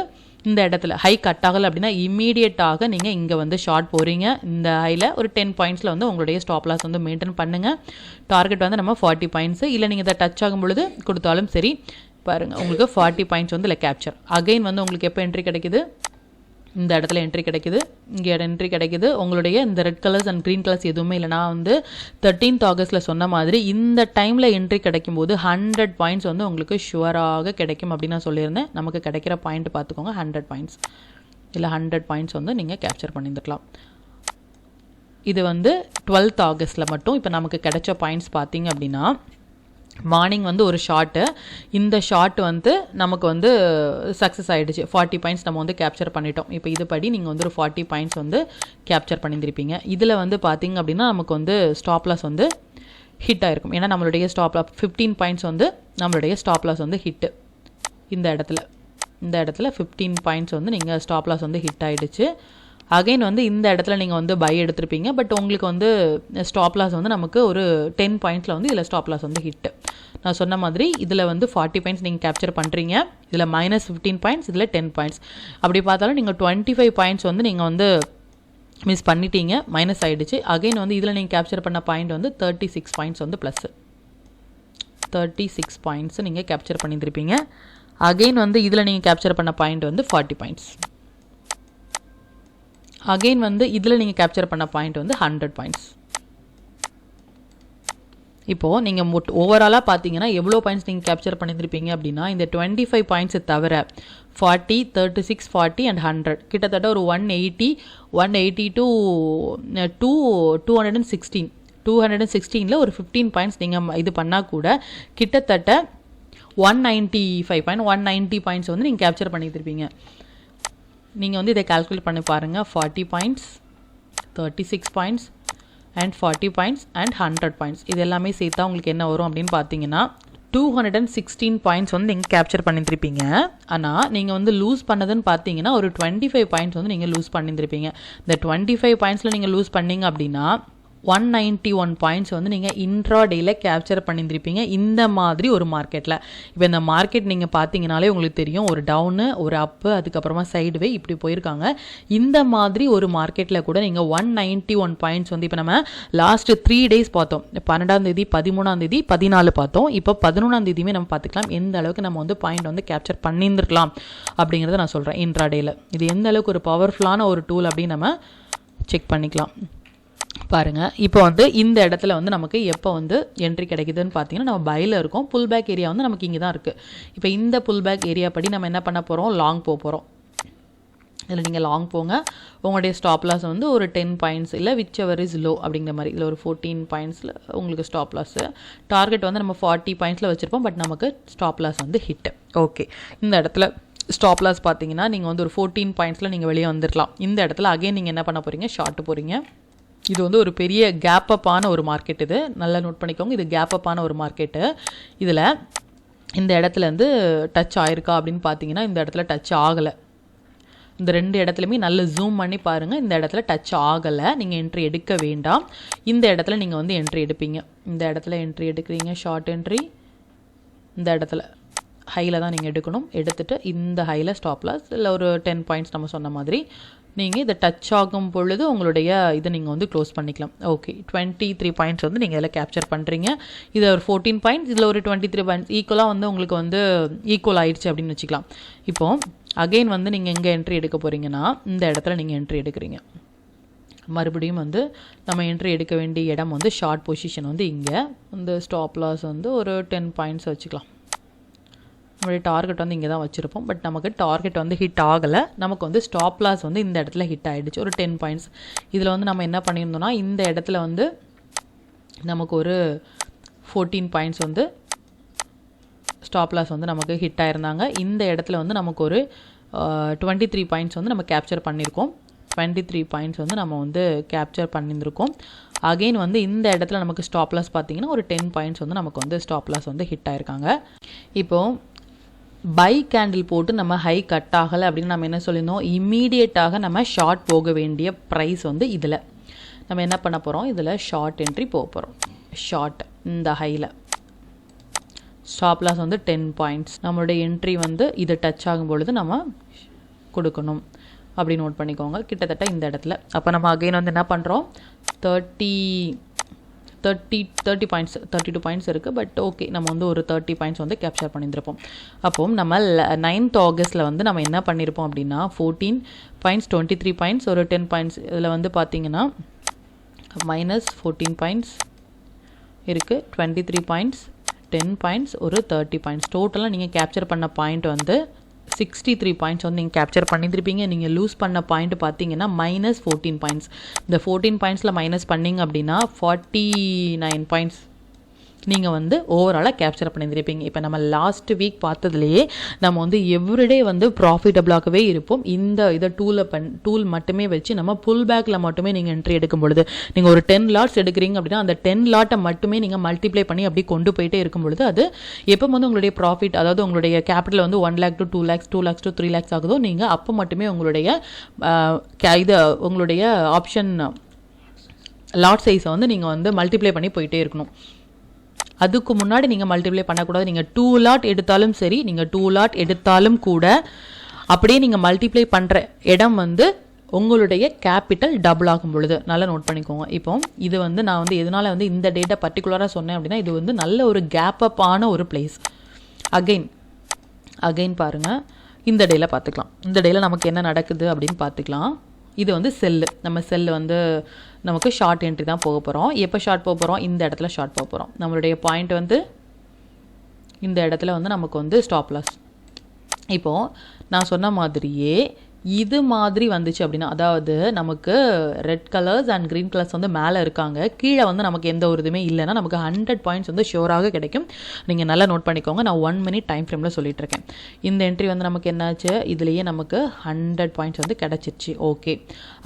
இந்த இடத்துல ஹை கட் ஆகலை அப்படின்னா இமீடியட்டாக நீங்கள் இங்கே வந்து ஷார்ட் போகிறீங்க. இந்த ஹையில் ஒரு 10 பாயிண்ட்ஸில் வந்து உங்களுடைய ஸ்டாப் லாஸ் வந்து மெயின்டைன் பண்ணுங்கள். டார்கெட் வந்து நம்ம 40 பாயிண்ட்ஸு. இல்லை நீங்கள் இதை டச் ஆகும் பொழுது கொடுத்தாலும் சரி. பாருங்கள் உங்களுக்கு 40 பாயிண்ட்ஸ் வந்து இல்லை கேப்சர். அகைன் வந்து உங்களுக்கு எப்போ என்ட்ரி கிடைக்குது, இந்த இடத்துல என்ட்ரி கிடைக்குது, இங்கே என்ட்ரி கிடைக்குது. உங்களுடைய இந்த red colours and green colours எதுவுமே இல்லை. நான் வந்து 13th ஆகஸ்ட்டில் சொன்ன மாதிரி இந்த டைமில் என்ட்ரி கிடைக்கும் போது 100 பாயிண்ட்ஸ் வந்து உங்களுக்கு ஷுவராக கிடைக்கும் அப்படின்னு நான் சொல்லியிருந்தேன். நமக்கு கிடைக்கிற பாயிண்ட் பார்த்துக்கோங்க 100 பாயிண்ட்ஸ். இல்லை 100 பாயிண்ட்ஸ் வந்து நீங்கள் கேப்சர் பண்ணியிருந்துக்கலாம். இது வந்து 12th ஆகஸ்ட்டில் மட்டும். இப்போ நமக்கு கிடைச்ச பாயிண்ட்ஸ் பார்த்தீங்க அப்படின்னா மார்னிங் வந்து ஒரு ஷாட்டு, இந்த ஷாட் வந்து நமக்கு வந்து சக்ஸஸ் ஆகிடுச்சு. 40 பாயிண்ட்ஸ் நம்ம வந்து கேப்சர் பண்ணிட்டோம். இப்போ இது படி நீங்கள் வந்து ஒரு 40 பாயிண்ட்ஸ் வந்து கேப்சர் பண்ணியிருப்பீங்க. இதில் வந்து பார்த்திங்க அப்படின்னா நமக்கு வந்து ஸ்டாப் லாஸ் வந்து ஹிட் ஆகிருக்கும். ஏன்னா நம்மளுடைய ஸ்டாப் லாஸ் 15 பாயிண்ட்ஸ் வந்து நம்மளுடைய ஸ்டாப் லாஸ் வந்து ஹிட்டு. இந்த இடத்துல 15 பாயிண்ட்ஸ் வந்து நீங்கள் ஸ்டாப் லாஸ் வந்து ஹிட் ஆகிடுச்சு. அகைன் வந்து இந்த இடத்துல நீங்கள் வந்து பை எடுத்திருப்பீங்க. பட் உங்களுக்கு வந்து ஸ்டாப் லாஸ் வந்து நமக்கு ஒரு 10 பாயிண்ட்ஸில் வந்து இதில் ஸ்டாப் லாஸ் வந்து ஹிட்டு. நான் சொன்ன மாதிரி இதில் வந்து 40 பாயிண்ட்ஸ் நீங்கள் கேப்சர் பண்ணுறீங்க. இதில் -15 பாயிண்ட்ஸ், இதில் 10 பாயிண்ட்ஸ். அப்படி பார்த்தாலும் நீங்கள் 25 பாயிண்ட்ஸ் வந்து நீங்கள் வந்து மிஸ் பண்ணிட்டீங்க, மைனஸ் ஆகிடுச்சு. அகைன் வந்து இதில் நீங்கள் கேப்சர் பண்ண பாயிண்ட் வந்து 36 பாயிண்ட்ஸ் வந்து ப்ளஸ் 36 பாயிண்ட்ஸ் நீங்கள் கேப்சர் பண்ணியிருப்பீங்க. அகைன் வந்து இதில் நீங்கள் கேப்சர் பண்ண பாயிண்ட் வந்து 40 பாயிண்ட்ஸ். அகைன் வந்து இதில் நீங்கள் கேப்சர் பண்ண பாயிண்ட் வந்து 100 பாயிண்ட்ஸ். இப்போது நீங்கள் ஓவராலாக பார்த்தீங்கன்னா எவ்வளோ பாயிண்ட்ஸ் நீங்கள் கேப்சர் பண்ணியிருப்பீங்க அப்படின்னா, இந்த 25 பாயிண்ட்ஸை தவிர 40, 36, 40 அண்ட் 100 கிட்டத்தட்ட ஒரு 180 to 216. 216ல் ஒரு 15 பாயிண்ட்ஸ் நீங்கள் இது பண்ணால் கூட கிட்டத்தட்ட 190 பாயிண்ட்ஸ் வந்து நீங்கள் கேப்சர் பண்ணியிருப்பீங்க. நீங்கள் வந்து இதை கால்குலேட் பண்ணி பாருங்கள். 40 points, 36 points and 40 points and 100 points இது எல்லாமே சேர்த்தா உங்களுக்கு என்ன வரும் அப்படின்னு பார்த்தீங்கன்னா 216 பாயிண்ட்ஸ் வந்து நீங்கள் கேப்சர் பண்ணியிருப்பீங்க. ஆனால் நீங்கள் வந்து லூஸ் பண்ணதுன்னு பார்த்தீங்கன்னா ஒரு 25 பாயிண்ட்ஸ் வந்து நீங்கள் லூஸ் பண்ணியிருப்பீங்க. இந்த 25 பாயிண்ட்ஸில் நீங்கள் லூஸ் பண்ணீங்க அப்படின்னா 191 பாயிண்ட்ஸ் வந்து நீங்கள் இன்ட்ராடேயில் கேப்சர் பண்ணியிருப்பீங்க இந்த மாதிரி ஒரு மார்க்கெட்டில். இப்போ இந்த மார்க்கெட் நீங்கள் பார்த்தீங்கனாலே உங்களுக்கு தெரியும், ஒரு டவுனு, ஒரு அப்பு, அதுக்கப்புறமா சைடுவே இப்படி போயிருக்காங்க. இந்த மாதிரி ஒரு மார்க்கெட்டில் கூட நீங்கள் 191 பாயிண்ட்ஸ் வந்து இப்போ நம்ம லாஸ்ட்டு 3 டேஸ் பார்த்தோம். 12ஆம் தேதி, 13ஆம் தேதி, 14 பார்த்தோம். இப்போ 11ஆம் தேதியுமே நம்ம பார்த்துக்கலாம் எந்த அளவுக்கு நம்ம வந்து பாயிண்ட் வந்து கேப்சர் பண்ணியிருந்துருக்கலாம் அப்படிங்கிறத நான் சொல்கிறேன். இன்ட்ராடேயில் இது எந்த அளவுக்கு ஒரு பவர்ஃபுல்லான ஒரு டூல் அப்படின்னு நம்ம செக் பண்ணிக்கலாம். பாருங்கள், இப்போ வந்து இந்த இடத்துல வந்து நமக்கு எப்போ வந்து என்ட்ரி கிடைக்குதுன்னு பார்த்தீங்கன்னா நம்ம பையில் இருக்கோம். புல் பேக் ஏரியா வந்து நமக்கு இங்கே தான் இருக்குது. இப்போ இந்த புல் பேக் ஏரியா படி நம்ம என்ன பண்ண போகிறோம், லாங் போகிறோம். இதில் நீங்கள் லாங் போங்க. உங்களுடைய ஸ்டாப் லாஸ் வந்து ஒரு 10 பாயிண்ட்ஸ் இல்லை விச் எவர் இஸ் லோ அப்படிங்கிற மாதிரி இல்லை ஒரு 14 பாயிண்ட்ஸில் உங்களுக்கு ஸ்டாப் லாஸு. டார்கெட் வந்து நம்ம 40 பாயிண்ட்ஸில் வச்சுருப்போம். பட் நமக்கு ஸ்டாப் லாஸ் வந்து ஹிட்டு. ஓகே, இந்த இடத்துல ஸ்டாப் லாஸ் பார்த்தீங்கன்னா நீங்கள் வந்து ஒரு 14 பாயிண்ட்ஸில் நீங்கள் வெளியே வந்துடலாம். இந்த இடத்துல அகைன் நீங்கள் என்ன பண்ண போகிறீங்க, ஷார்ட் போகிறீங்க. இது வந்து ஒரு பெரிய கேப் அப்பான ஒரு மார்க்கெட். இது நல்லா நோட் பண்ணிக்கோங்க. இது கேப் அப்பான ஒரு மார்க்கெட்டு. இதில் இந்த இடத்துல இருந்து டச் ஆயிருக்கா அப்படின்னு பார்த்தீங்கன்னா இந்த இடத்துல டச் ஆகலை. இந்த 2 இடத்துலையுமே நல்ல ஜூம் பண்ணி பாருங்கள். இந்த இடத்துல டச் ஆகலை. நீங்கள் என்ட்ரி எடுக்க வேண்டாம். இந்த இடத்துல நீங்கள் வந்து என்ட்ரி எடுப்பீங்க. இந்த இடத்துல என்ட்ரி எடுக்கிறீங்க, ஷார்ட் என்ட்ரி. இந்த இடத்துல ஹையில் தான் நீங்கள் எடுக்கணும். எடுத்துகிட்டு இந்த ஹையில் ஸ்டாப் லாஸ் இல்லை ஒரு 10 பாயிண்ட்ஸ் நம்ம சொன்ன மாதிரி நீங்கள் இதை டச் ஆகும் பொழுது உங்களுடைய இதை நீங்கள் வந்து க்ளோஸ் பண்ணிக்கலாம். ஓகே, 23 பாயிண்ட்ஸ் வந்து நீங்கள் இதில் கேப்சர் பண்ணுறீங்க. இதில் ஒரு 14 பாயிண்ட்ஸ், இதில் ஒரு 23 பாயிண்ட்ஸ் ஈக்குவலாக வந்து உங்களுக்கு வந்து ஈக்குவல் ஆயிடுச்சு அப்படின்னு வச்சுக்கலாம். இப்போது அகெயின் வந்து நீங்கள் எங்கே என்ட்ரி எடுக்க போகிறீங்கன்னா இந்த இடத்துல நீங்கள் என்ட்ரி எடுக்கிறீங்க. மறுபடியும் வந்து நம்ம என்ட்ரி எடுக்க வேண்டிய இடம் வந்து ஷார்ட் பொசிஷன் வந்து இங்கே. இந்த ஸ்டாப் லாஸ் வந்து ஒரு 10 பாயிண்ட்ஸ் வச்சுக்கலாம். நம்மளுடைய டார்கெட் வந்து இங்கே தான் வச்சுருப்போம். பட் நமக்கு டார்கெட் வந்து ஹிட் ஆகலை. நமக்கு வந்து ஸ்டாப் லாஸ் வந்து இந்த இடத்துல ஹிட் ஆகிடுச்சு ஒரு 10 பாயிண்ட்ஸ். இதில் வந்து நம்ம என்ன பண்ணியிருந்தோம்னா இந்த இடத்துல வந்து நமக்கு ஒரு 14 பாயிண்ட்ஸ் வந்து ஸ்டாப் லாஸ் வந்து நமக்கு ஹிட் ஆயிருந்தாங்க. இந்த இடத்துல வந்து நமக்கு ஒரு 23 பாயிண்ட்ஸ் வந்து நம்ம கேப்சர் பண்ணியிருக்கோம். 23 பாயிண்ட்ஸ் வந்து நம்ம வந்து கேப்சர் பண்ணியிருந்திருக்கோம். அகெயின் வந்து இந்த இடத்துல நமக்கு ஸ்டாப் லாஸ் பார்த்தீங்கன்னா ஒரு 10 பாயிண்ட்ஸ் வந்து நமக்கு வந்து ஸ்டாப் லாஸ் வந்து ஹிட் ஆயிருக்காங்க. இப்போது பை கேண்டில் போட்டு நம்ம ஹை கட் ஆகலை அப்படின்னு நம்ம என்ன சொல்லியிருந்தோம், இம்மீடியட்டாக நம்ம ஷார்ட் போக வேண்டிய ப்ரைஸ் வந்து இதில் நம்ம என்ன பண்ண போகிறோம், இதில் ஷார்ட் என்ட்ரி போக போகிறோம். ஷார்ட் இந்த ஹையில் ஸ்டாப் லாஸ் வந்து 10 பாயிண்ட்ஸ். நம்மளுடைய என்ட்ரி வந்து இதை டச் ஆகும் பொழுது நம்ம கொடுக்கணும் அப்படி நோட் பண்ணிக்கோங்க. கிட்டத்தட்ட இந்த இடத்துல அப்போ நம்ம அகைன் வந்து என்ன பண்ணுறோம், 30 பாயிண்ட்ஸ் 32 பாயிண்ட்ஸ் இருக்குது. பட் ஓகே, நம்ம வந்து ஒரு 30 பாயிண்ட்ஸ் வந்து கேப்சர் பண்ணியிருப்போம். அப்போது நம்ம 9th ஆகஸ்ட்டில் வந்து நம்ம என்ன பண்ணியிருப்போம் அப்படின்னா 14 பாயிண்ட்ஸ் 23 பாயிண்ட்ஸ் ஒரு 10 பாயிண்ட்ஸ். இதில் வந்து பார்த்தீங்கன்னா -14 பாயிண்ட்ஸ் இருக்குது, 23 பாயிண்ட்ஸ், 10 பாயிண்ட்ஸ், ஒரு 30 பாயிண்ட்ஸ். டோட்டலாக நீங்கள் கேப்சர் பண்ண பாயிண்ட் வந்து 63 பாயிண்ட்ஸ் வந்து நீங்கள் கேப்சர் பண்ணியிருப்பீங்க. நீங்கள் லூஸ் பண்ண பாயிண்ட் பார்த்தீங்கன்னா -14 பாயிண்ட்ஸ். இந்த 14 பாயிண்ட்ஸில் மைனஸ் பண்ணிங்க அப்படின்னா 49 பாயிண்ட்ஸ் நீங்கள் வந்து ஓவராலாக கேப்சர் பண்ணியிருப்பீங்க. இப்போ நம்ம லாஸ்ட் வீக் பார்த்ததுலேயே நம்ம வந்து எவ்ரிடே வந்து ப்ராஃபிட்டபிளாகவே இருப்போம். இதை டூல் மட்டுமே வச்சு நம்ம புல் பேக்கில் மட்டுமே நீங்கள் என்ட்ரி எடுக்கும் பொழுது, நீங்கள் ஒரு 10 லாட்ஸ் எடுக்கிறீங்க அப்படின்னா அந்த 10 லாட்டை மட்டுமே நீங்கள் மல்டிப்ளை பண்ணி அப்படி கொண்டு போயிட்டே இருக்கும் பொழுது அது எப்போ வந்து உங்களுடைய ப்ராஃபிட், அதாவது உங்களுடைய கேபிட்டல் வந்து 1 lakh to 2 lakhs 2 lakhs to 3 lakhs ஆகுதோ, நீங்கள் அப்போ மட்டுமே உங்களுடைய உங்களுடைய ஆப்ஷன் லாட் சைஸை வந்து நீங்கள் வந்து மல்டிப்ளை பண்ணி போயிட்டே இருக்கணும். அதுக்கு முன்னாடி நீங்கள் மல்டிப்ளை பண்ணக்கூடாது. நீங்கள் 2 லாட் எடுத்தாலும் சரி, நீங்கள் 2 லாட் எடுத்தாலும் கூட அப்படியே நீங்கள் மல்டிப்ளை பண்ணுற இடம் வந்து உங்களுடைய கேபிட்டல் டபுள் ஆகும் பொழுது நல்லா நோட் பண்ணிக்கோங்க. இப்போ இது வந்து நான் வந்து எதனால் வந்து இந்த டேட்டா பர்டிகுலராக சொன்னேன் அப்படின்னா, இது வந்து நல்ல ஒரு கேப் அப் ஆன ஒரு பிளேஸ். அகெயின் பாருங்கள், இந்த டேயில் பார்த்துக்கலாம். இந்த டேயில் நமக்கு என்ன நடக்குது அப்படின்னு பார்த்துக்கலாம். இது வந்து செல்லு, நம்ம செல்லு வந்து நமக்கு ஷார்ட் என்ட்ரி தான் போக போகிறோம். எப்போ ஷார்ட் போக போகிறோம்? இந்த இடத்துல ஷார்ட் போக போகிறோம். நம்மளுடைய பாயிண்ட் வந்து இந்த இடத்துல வந்து நமக்கு வந்து ஸ்டாப் லாஸ். இப்போது நான் சொன்ன மாதிரியே இது மாதிரி வந்துச்சு அப்படின்னா, அதாவது நமக்கு red colours and green colours வந்து மேலே இருக்காங்க, கீழே வந்து நமக்கு எந்த ஒரு இதுவுமே இல்லைன்னா நமக்கு 100 பாயிண்ட்ஸ் வந்து ஷோராக கிடைக்கும். நீங்கள் நல்லா நோட் பண்ணிக்கோங்க. நான் 1 minute டைம் ஃப்ரேமில் சொல்லிட்டு இருக்கேன். இந்த என்ட்ரி வந்து நமக்கு என்னாச்சு, இதுலேயே நமக்கு 100 பாயிண்ட்ஸ் வந்து கிடச்சிருச்சு. ஓகே,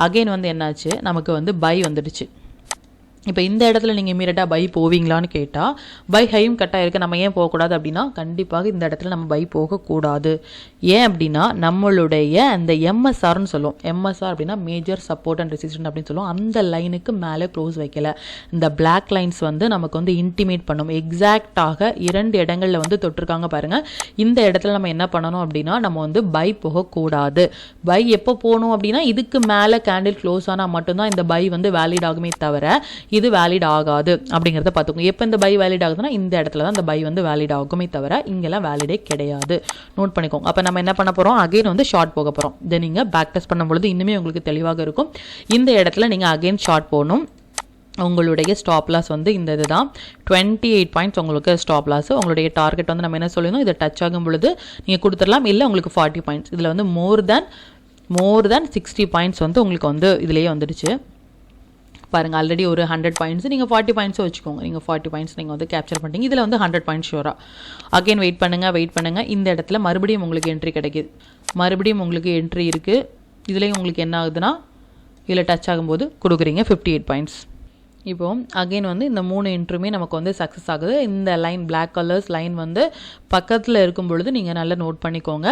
அகெயின் வந்து என்னாச்சு, நமக்கு வந்து பை வந்துடுச்சு. இப்போ இந்த இடத்துல நீங்கள் இமீடியட்டாக பை போவீங்களான்னு கேட்டால், பை ஹையும் கட்டாக இருக்குது. நம்ம ஏன் போகக்கூடாது அப்படின்னா, கண்டிப்பாக இந்த இடத்துல நம்ம பை போகக்கூடாது. ஏன் அப்படின்னா, நம்மளுடைய அந்த எம்எஸ்ஆர்னு சொல்லுவோம். எம்எஸ்ஆர் அப்படின்னா மேஜர் சப்போர்ட் அண்ட் ரெசிஸ்டன்ட் அப்படின்னு சொல்லுவோம். அந்த லைனுக்கு மேலே க்ளோஸ் வைக்கல. இந்த பிளாக் லைன்ஸ் வந்து நமக்கு வந்து இன்டிமேட் பண்ணும். எக்ஸாக்டாக 2 இடங்களில் வந்து தொட்டிருக்காங்க பாருங்கள். இந்த இடத்துல நம்ம என்ன பண்ணணும் அப்படின்னா, நம்ம வந்து பை போகக்கூடாது. பை எப்போ போகணும் அப்படின்னா, இதுக்கு மேலே கேண்டில் க்ளோஸ் ஆனால் மட்டும்தான் இந்த பை வந்து வேலிட் ஆகுமே தவிர இது வேலிட் ஆகாது அப்படிங்கிறத பார்த்துக்கோங்க. எப்போ இந்த பை வேலிட் ஆகுதுன்னா, இந்த இடத்துல தான் இந்த பை வந்து வேலிட் ஆகுமே தவிர இங்கெல்லாம் வேலிடே கிடையாது. நோட் பண்ணிக்கோங்க. அப்போ நம்ம என்ன பண்ண போகிறோம், அகைன் வந்து ஷார்ட் போக போகிறோம். இதை நீங்கள் பேக் டெஸ்ட் பண்ணும்பொழுது இன்னுமே உங்களுக்கு தெளிவாக இருக்கும். இந்த இடத்துல நீங்கள் அகைன் ஷார்ட் போகணும். உங்களுடைய ஸ்டாப் லாஸ் வந்து இந்த இதுதான் 28 பாயிண்ட்ஸ் உங்களுக்கு ஸ்டாப் லாஸ். உங்களுடைய டார்கெட் வந்து நம்ம என்ன சொல்லியிருந்தோம், இதை டச் ஆகும் பொழுது நீங்கள் கொடுத்துடலாம். இல்லை உங்களுக்கு 40 பாயிண்ட்ஸ், இதில் வந்து மோர் தேன் 60 பாயிண்ட்ஸ் வந்து உங்களுக்கு வந்து இதிலேயே வந்துடுச்சு பாருங்கள். ஆல்ரெடி ஒரு 100 பாயிண்ட்ஸ், நீங்கள் 40 பாயிண்ட்ஸும் வச்சுக்கோங்க. நீங்கள் 40 பாயிண்ட்ஸ் நீங்கள் வந்து கேப்சர் பண்ணிட்டீங்க. இதில் வந்து 100 பாயிண்ட்ஸ் ஷோராக. அகைன் வெயிட் பண்ணுங்கள். இந்த இடத்துல மறுபடியும் உங்களுக்கு என்ட்ரி கிடைக்கிது. மறுபடியும் உங்களுக்கு என்ட்ரி இருக்குது. இதுலேயும் உங்களுக்கு என்ன ஆகுதுன்னா, இதில் டச் ஆகும்போது கொடுக்குறீங்க 58 பாயிண்ட்ஸ். இப்போது அகெயின் வந்து இந்த 3 என்ட்ரியுமே நமக்கு வந்து சக்ஸஸ் ஆகுது. இந்த லைன் பிளாக் கலர்ஸ் லைன் வந்து பக்கத்தில் இருக்கும் பொழுது நீங்கள் நல்லா நோட் பண்ணிக்கோங்க.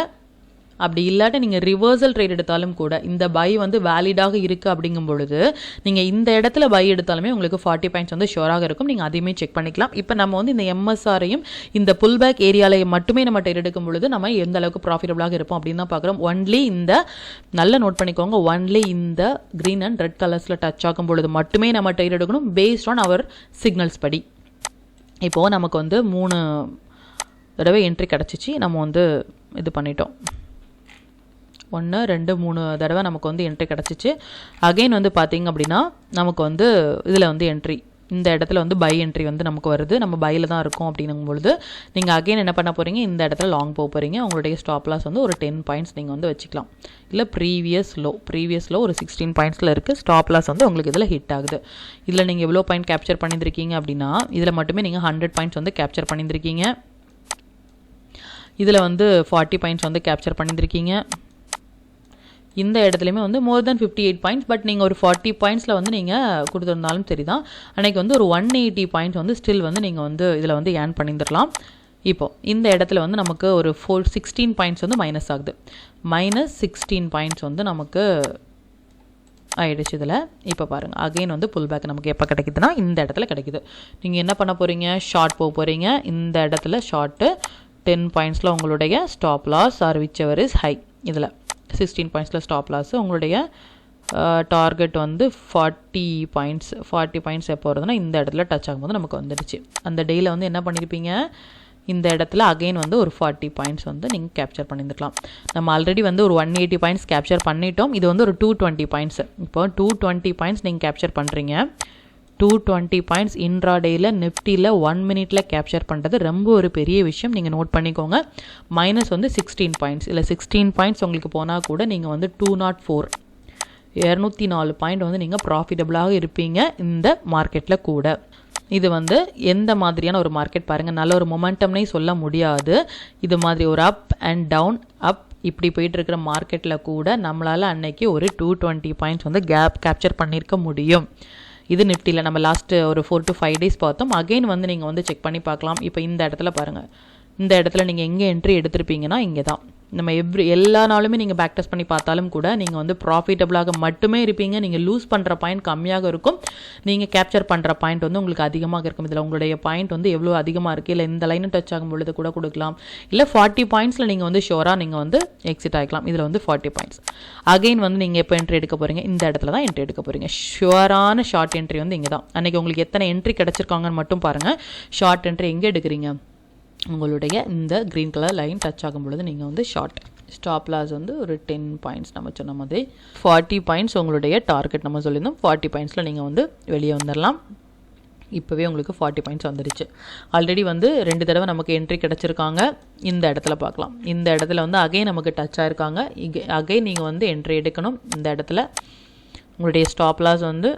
அப்படி இல்லாட்ட நீங்கள் ரிவர்சல் ட்ரேட் எடுத்தாலும் கூட இந்த பை வந்து வேலிடாக இருக்குது அப்படிங்கும் பொழுது நீங்கள் இந்த இடத்துல பை எடுத்தாலுமே உங்களுக்கு 40 பாயிண்ட்ஸ் வந்து ஷோராக இருக்கும். நீங்கள் அதையுமே செக் பண்ணிக்கலாம். இப்போ நம்ம வந்து இந்த எம்எஸ்ஆரையும் இந்த புல் பேக் ஏரியாலையும் மட்டுமே நம்ம ட்ரேட் எடுக்கும் பொழுது நம்ம எந்த அளவுக்கு ப்ராஃபிட்டபிளாக இருப்போம் அப்படின்னு தான் பார்க்குறோம். ஒன்லி இந்த நல்ல நோட் பண்ணிக்கோங்க, ஒன்லி இந்த க்ரீன் அண்ட் ரெட் கலர்ஸில் டச் ஆகும் பொழுது மட்டுமே நம்ம ட்ரேட் எடுக்கணும், பேஸ்ட் ஆன் அவர் சிக்னல்ஸ் படி. இப்போது நமக்கு வந்து 3 தடவை என்ட்ரி கிடச்சிச்சு. நம்ம வந்து இது பண்ணிட்டோம். 1 2 3 தடவை நமக்கு வந்து என்ட்ரி கிடச்சிச்சு. அகெயின் வந்து பார்த்திங்க அப்படின்னா நமக்கு வந்து இதில் வந்து என்ட்ரி இந்த இடத்துல வந்து பை என்ட்ரி வந்து நமக்கு வருது. நம்ம பையில் தான் இருக்கும் அப்படிங்கும் பொழுது நீங்கள் அகெயின் என்ன பண்ண போகிறீங்க, இந்த இடத்துல லாங் போக போகிறீங்க. உங்களுடைய ஸ்டாப் லாஸ் வந்து ஒரு 10 பாயிண்ட்ஸ் நீங்கள் வந்து வச்சுக்கலாம். இல்லை ப்ரீவியஸ் லோ ஒரு 16 பாயிண்ட்ஸில் இருக்குது. ஸ்டாப் லாஸ் வந்து உங்களுக்கு இதில் ஹிட் ஆகுது. இதில் நீங்கள் எவ்வளோ பாயிண்ட் கேப்சர் பண்ணியிருக்கீங்க அப்படின்னா, இதில் மட்டுமே நீங்கள் 100 பாயிண்ட்ஸ் வந்து கேப்சர் பண்ணியிருக்கீங்க. இதில் வந்து 40 பாயிண்ட்ஸ் வந்து கேப்சர் பண்ணியிருக்கீங்க. இந்த இடத்துலையுமே வந்து மோர் தேன் 58 பாயிண்ட்ஸ். பட் நீங்கள் ஒரு 40 பாயிண்ட்ஸில் வந்து நீங்கள் கொடுத்துருந்தாலும் சரி தான், அன்றைக்கி வந்து ஒரு 180 பாயிண்ட்ஸ் வந்து ஸ்டில் வந்து நீங்கள் வந்து இதில் வந்து ஏர்ன் பண்ணியிருந்துடலாம். இப்போது இந்த இடத்துல வந்து நமக்கு ஒரு 16 பாயிண்ட்ஸ் வந்து மைனஸ் ஆகுது. -16 பாயிண்ட்ஸ் வந்து நமக்கு ஆகிடுச்சு இதில். இப்போ பாருங்கள், அகெயின் வந்து புல் பேக் நமக்கு எப்போ கிடைக்குதுன்னா இந்த இடத்துல கிடைக்குது. நீங்கள் என்ன பண்ண போகிறீங்க, ஷார்ட் போக போகிறீங்க. இந்த இடத்துல ஷார்ட்டு 10 பாயிண்ட்ஸில் உங்களுடைய stop loss or whichever is high. இதில் 16 பாயிண்ட்ஸில் ஸ்டாப் லாஸ். உங்களுடைய டார்கெட் வந்து 40 பாயிண்ட்ஸ் எப்போ வருதுன்னா இந்த இடத்துல டச் ஆகும்போது நமக்கு வந்துடுச்சு. அந்த டேயில் வந்து என்ன பண்ணியிருப்பீங்க, இந்த இடத்துல அகெயின் வந்து ஒரு 40 பாயிண்ட்ஸ் வந்து நீங்கள் கேப்சர் பண்ணியிருக்கலாம். நம்ம ஆல்ரெடி வந்து ஒரு 180 பாயிண்ட்ஸ் கேப்சர் பண்ணிட்டோம். இது வந்து ஒரு 220 பாயிண்ட்ஸ். இப்போ 220 பாயிண்ட்ஸ் நீங்கள் கேப்சர் பண்ணுறீங்க. 220 பாயிண்ட்ஸ் இன்ட்ராடேயில் நிஃப்டியில் 1 மினிட்டில் கேப்சர் பண்ணுறது ரொம்ப ஒரு பெரிய விஷயம். நீங்கள் நோட் பண்ணிக்கோங்க. மைனஸ் வந்து 16 பாயிண்ட்ஸ். இல்லை 16 பாயிண்ட்ஸ் உங்களுக்கு போனால் கூட நீங்கள் வந்து 204 பாயிண்ட் வந்து நீங்கள் ப்ராஃபிட்டபிளாக இருப்பீங்க இந்த மார்க்கெட்டில் கூட. இது வந்து எந்த மாதிரியான ஒரு மார்க்கெட் பாருங்கள், நல்ல ஒரு மொமெண்டம்னே சொல்ல முடியாது. இது மாதிரி ஒரு அப் அண்ட் டவுன், அப் இப்படி போயிட்டு இருக்கிற மார்க்கெட்டில் கூட நம்மளால் அன்னைக்கு ஒரு 220 பாயிண்ட்ஸ் வந்து கேப்சர் பண்ணியிருக்க முடியும். இது நிஃப்டியில் நம்ம லாஸ்ட்டு ஒரு 4 to 5 days பார்த்தோம். அகெயின் வந்து நீங்கள் வந்து செக் பண்ணி பார்க்கலாம். இப்போ இந்த இடத்துல பாருங்கள், இந்த இடத்துல நீங்கள் எங்கே என்ட்ரி எடுத்திருப்பீங்கன்னா இங்கே தான். நம்ம எல்லா நாளுமே நீங்கள் பேக் டெஸ்ட் பண்ணி பார்த்தாலும் கூட நீங்கள் வந்து ப்ராஃபிட்டபிளாக மட்டுமே இருப்பீங்க. நீங்கள் லூஸ் பண்ணுற பாயிண்ட் கம்மியாக இருக்கும், நீங்கள் கேப்சர் பண்ணுற பாயிண்ட் வந்து உங்களுக்கு அதிகமாக இருக்கும். இதில் உங்களுடைய பாயிண்ட் வந்து எவ்வளோ அதிகமாக இருக்குது, இல்லை இந்த லைனை டச் ஆகும் பொழுது கூட கொடுக்கலாம், இல்லை 40 பாயிண்ட்ஸில் நீங்கள் வந்து ஷோராக நீங்கள் வந்து எக்ஸிட் ஆகிக்கலாம். இதில் வந்து 40 பாயிண்ட்ஸ். அகெயின் வந்து நீங்கள் எப்போ என்ட்ரி எடுக்க போகிறீங்க, இந்த இடத்துல தான் என்ட்ரி எடுக்க போகிறீங்க. ஷுவரான ஷார்ட் என்ட்ரி வந்து இங்கே தான். அன்றைக்கி உங்களுக்கு எத்தனை என்ட்ரி கிடச்சிருக்காங்கன்னு மட்டும் பாருங்கள். ஷார்ட் என்ட்ரி எங்கே எடுக்கிறீங்க, உங்களுடைய இந்த க்ரீன் கலர் லைன் டச் ஆகும் பொழுது நீங்கள் வந்து ஷார்ட். ஸ்டாப் லாஸ் வந்து ஒரு 10 பாயிண்ட்ஸ் நம்ம சொன்ன மாதிரி. 40 பாயிண்ட்ஸ் உங்களுடைய டார்கெட் நம்ம சொல்லியிருந்தோம். 40 பாயிண்ட்ஸில் நீங்கள் வந்து வெளியே வந்துடலாம். இப்போவே உங்களுக்கு 40 பாயிண்ட்ஸ் வந்துடுச்சு. ஆல்ரெடி வந்து 2 தடவை நமக்கு என்ட்ரி கிடச்சிருக்காங்க. இந்த இடத்துல பார்க்கலாம், இந்த இடத்துல வந்து அகைன் நமக்கு டச் ஆகிருக்காங்க. அகைன் நீங்கள் வந்து என்ட்ரி எடுக்கணும். இந்த இடத்துல உங்களுடைய ஸ்டாப் லாஸ் வந்து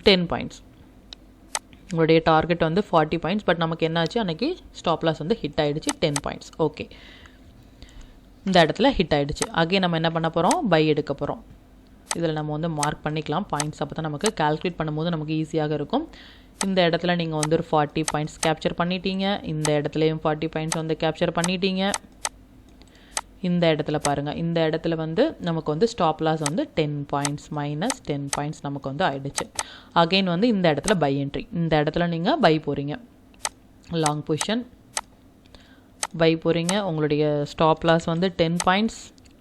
10 பாயிண்ட்ஸ், உங்களுடைய டார்கெட் வந்து 40 பாயிண்ட்ஸ். பட் நமக்கு என்னாச்சு, அன்றைக்கி ஸ்டாப் லாஸ் வந்து ஹிட் ஆகிடுச்சு 10 பாயிண்ட்ஸ். ஓகே, இந்த இடத்துல ஹிட் ஆகிடுச்சு. அகைன் நம்ம என்ன பண்ண போகிறோம், பை எடுக்க போகிறோம். இதில் நம்ம வந்து மார்க் பண்ணிக்கலாம் பாயிண்ட்ஸ், அப்போ தான் நமக்கு கால்குலேட் பண்ணும்போது நமக்கு ஈஸியாக இருக்கும். இந்த இடத்துல நீங்கள் வந்து ஒரு 40 பாயிண்ட்ஸ் கேப்சர் பண்ணிட்டீங்க. இந்த இடத்துலையும் 40 பாயிண்ட்ஸ் வந்து கேப்சர் பண்ணிட்டீங்க. இந்த இடத்துல பாருங்கள், இந்த இடத்துல வந்து நமக்கு வந்து ஸ்டாப் லாஸ் வந்து 10 பாயிண்ட்ஸ் மைனஸ் 10 பாயிண்ட்ஸ் நமக்கு வந்து ஆகிடுச்சு. அகெயின் வந்து இந்த இடத்துல பை என்ட்ரி, இந்த இடத்துல நீங்கள் பை போகிறீங்க, லாங் பொசிஷன் பை போகிறீங்க. உங்களுடைய ஸ்டாப் லாஸ் வந்து 10 பாயிண்ட்ஸ்,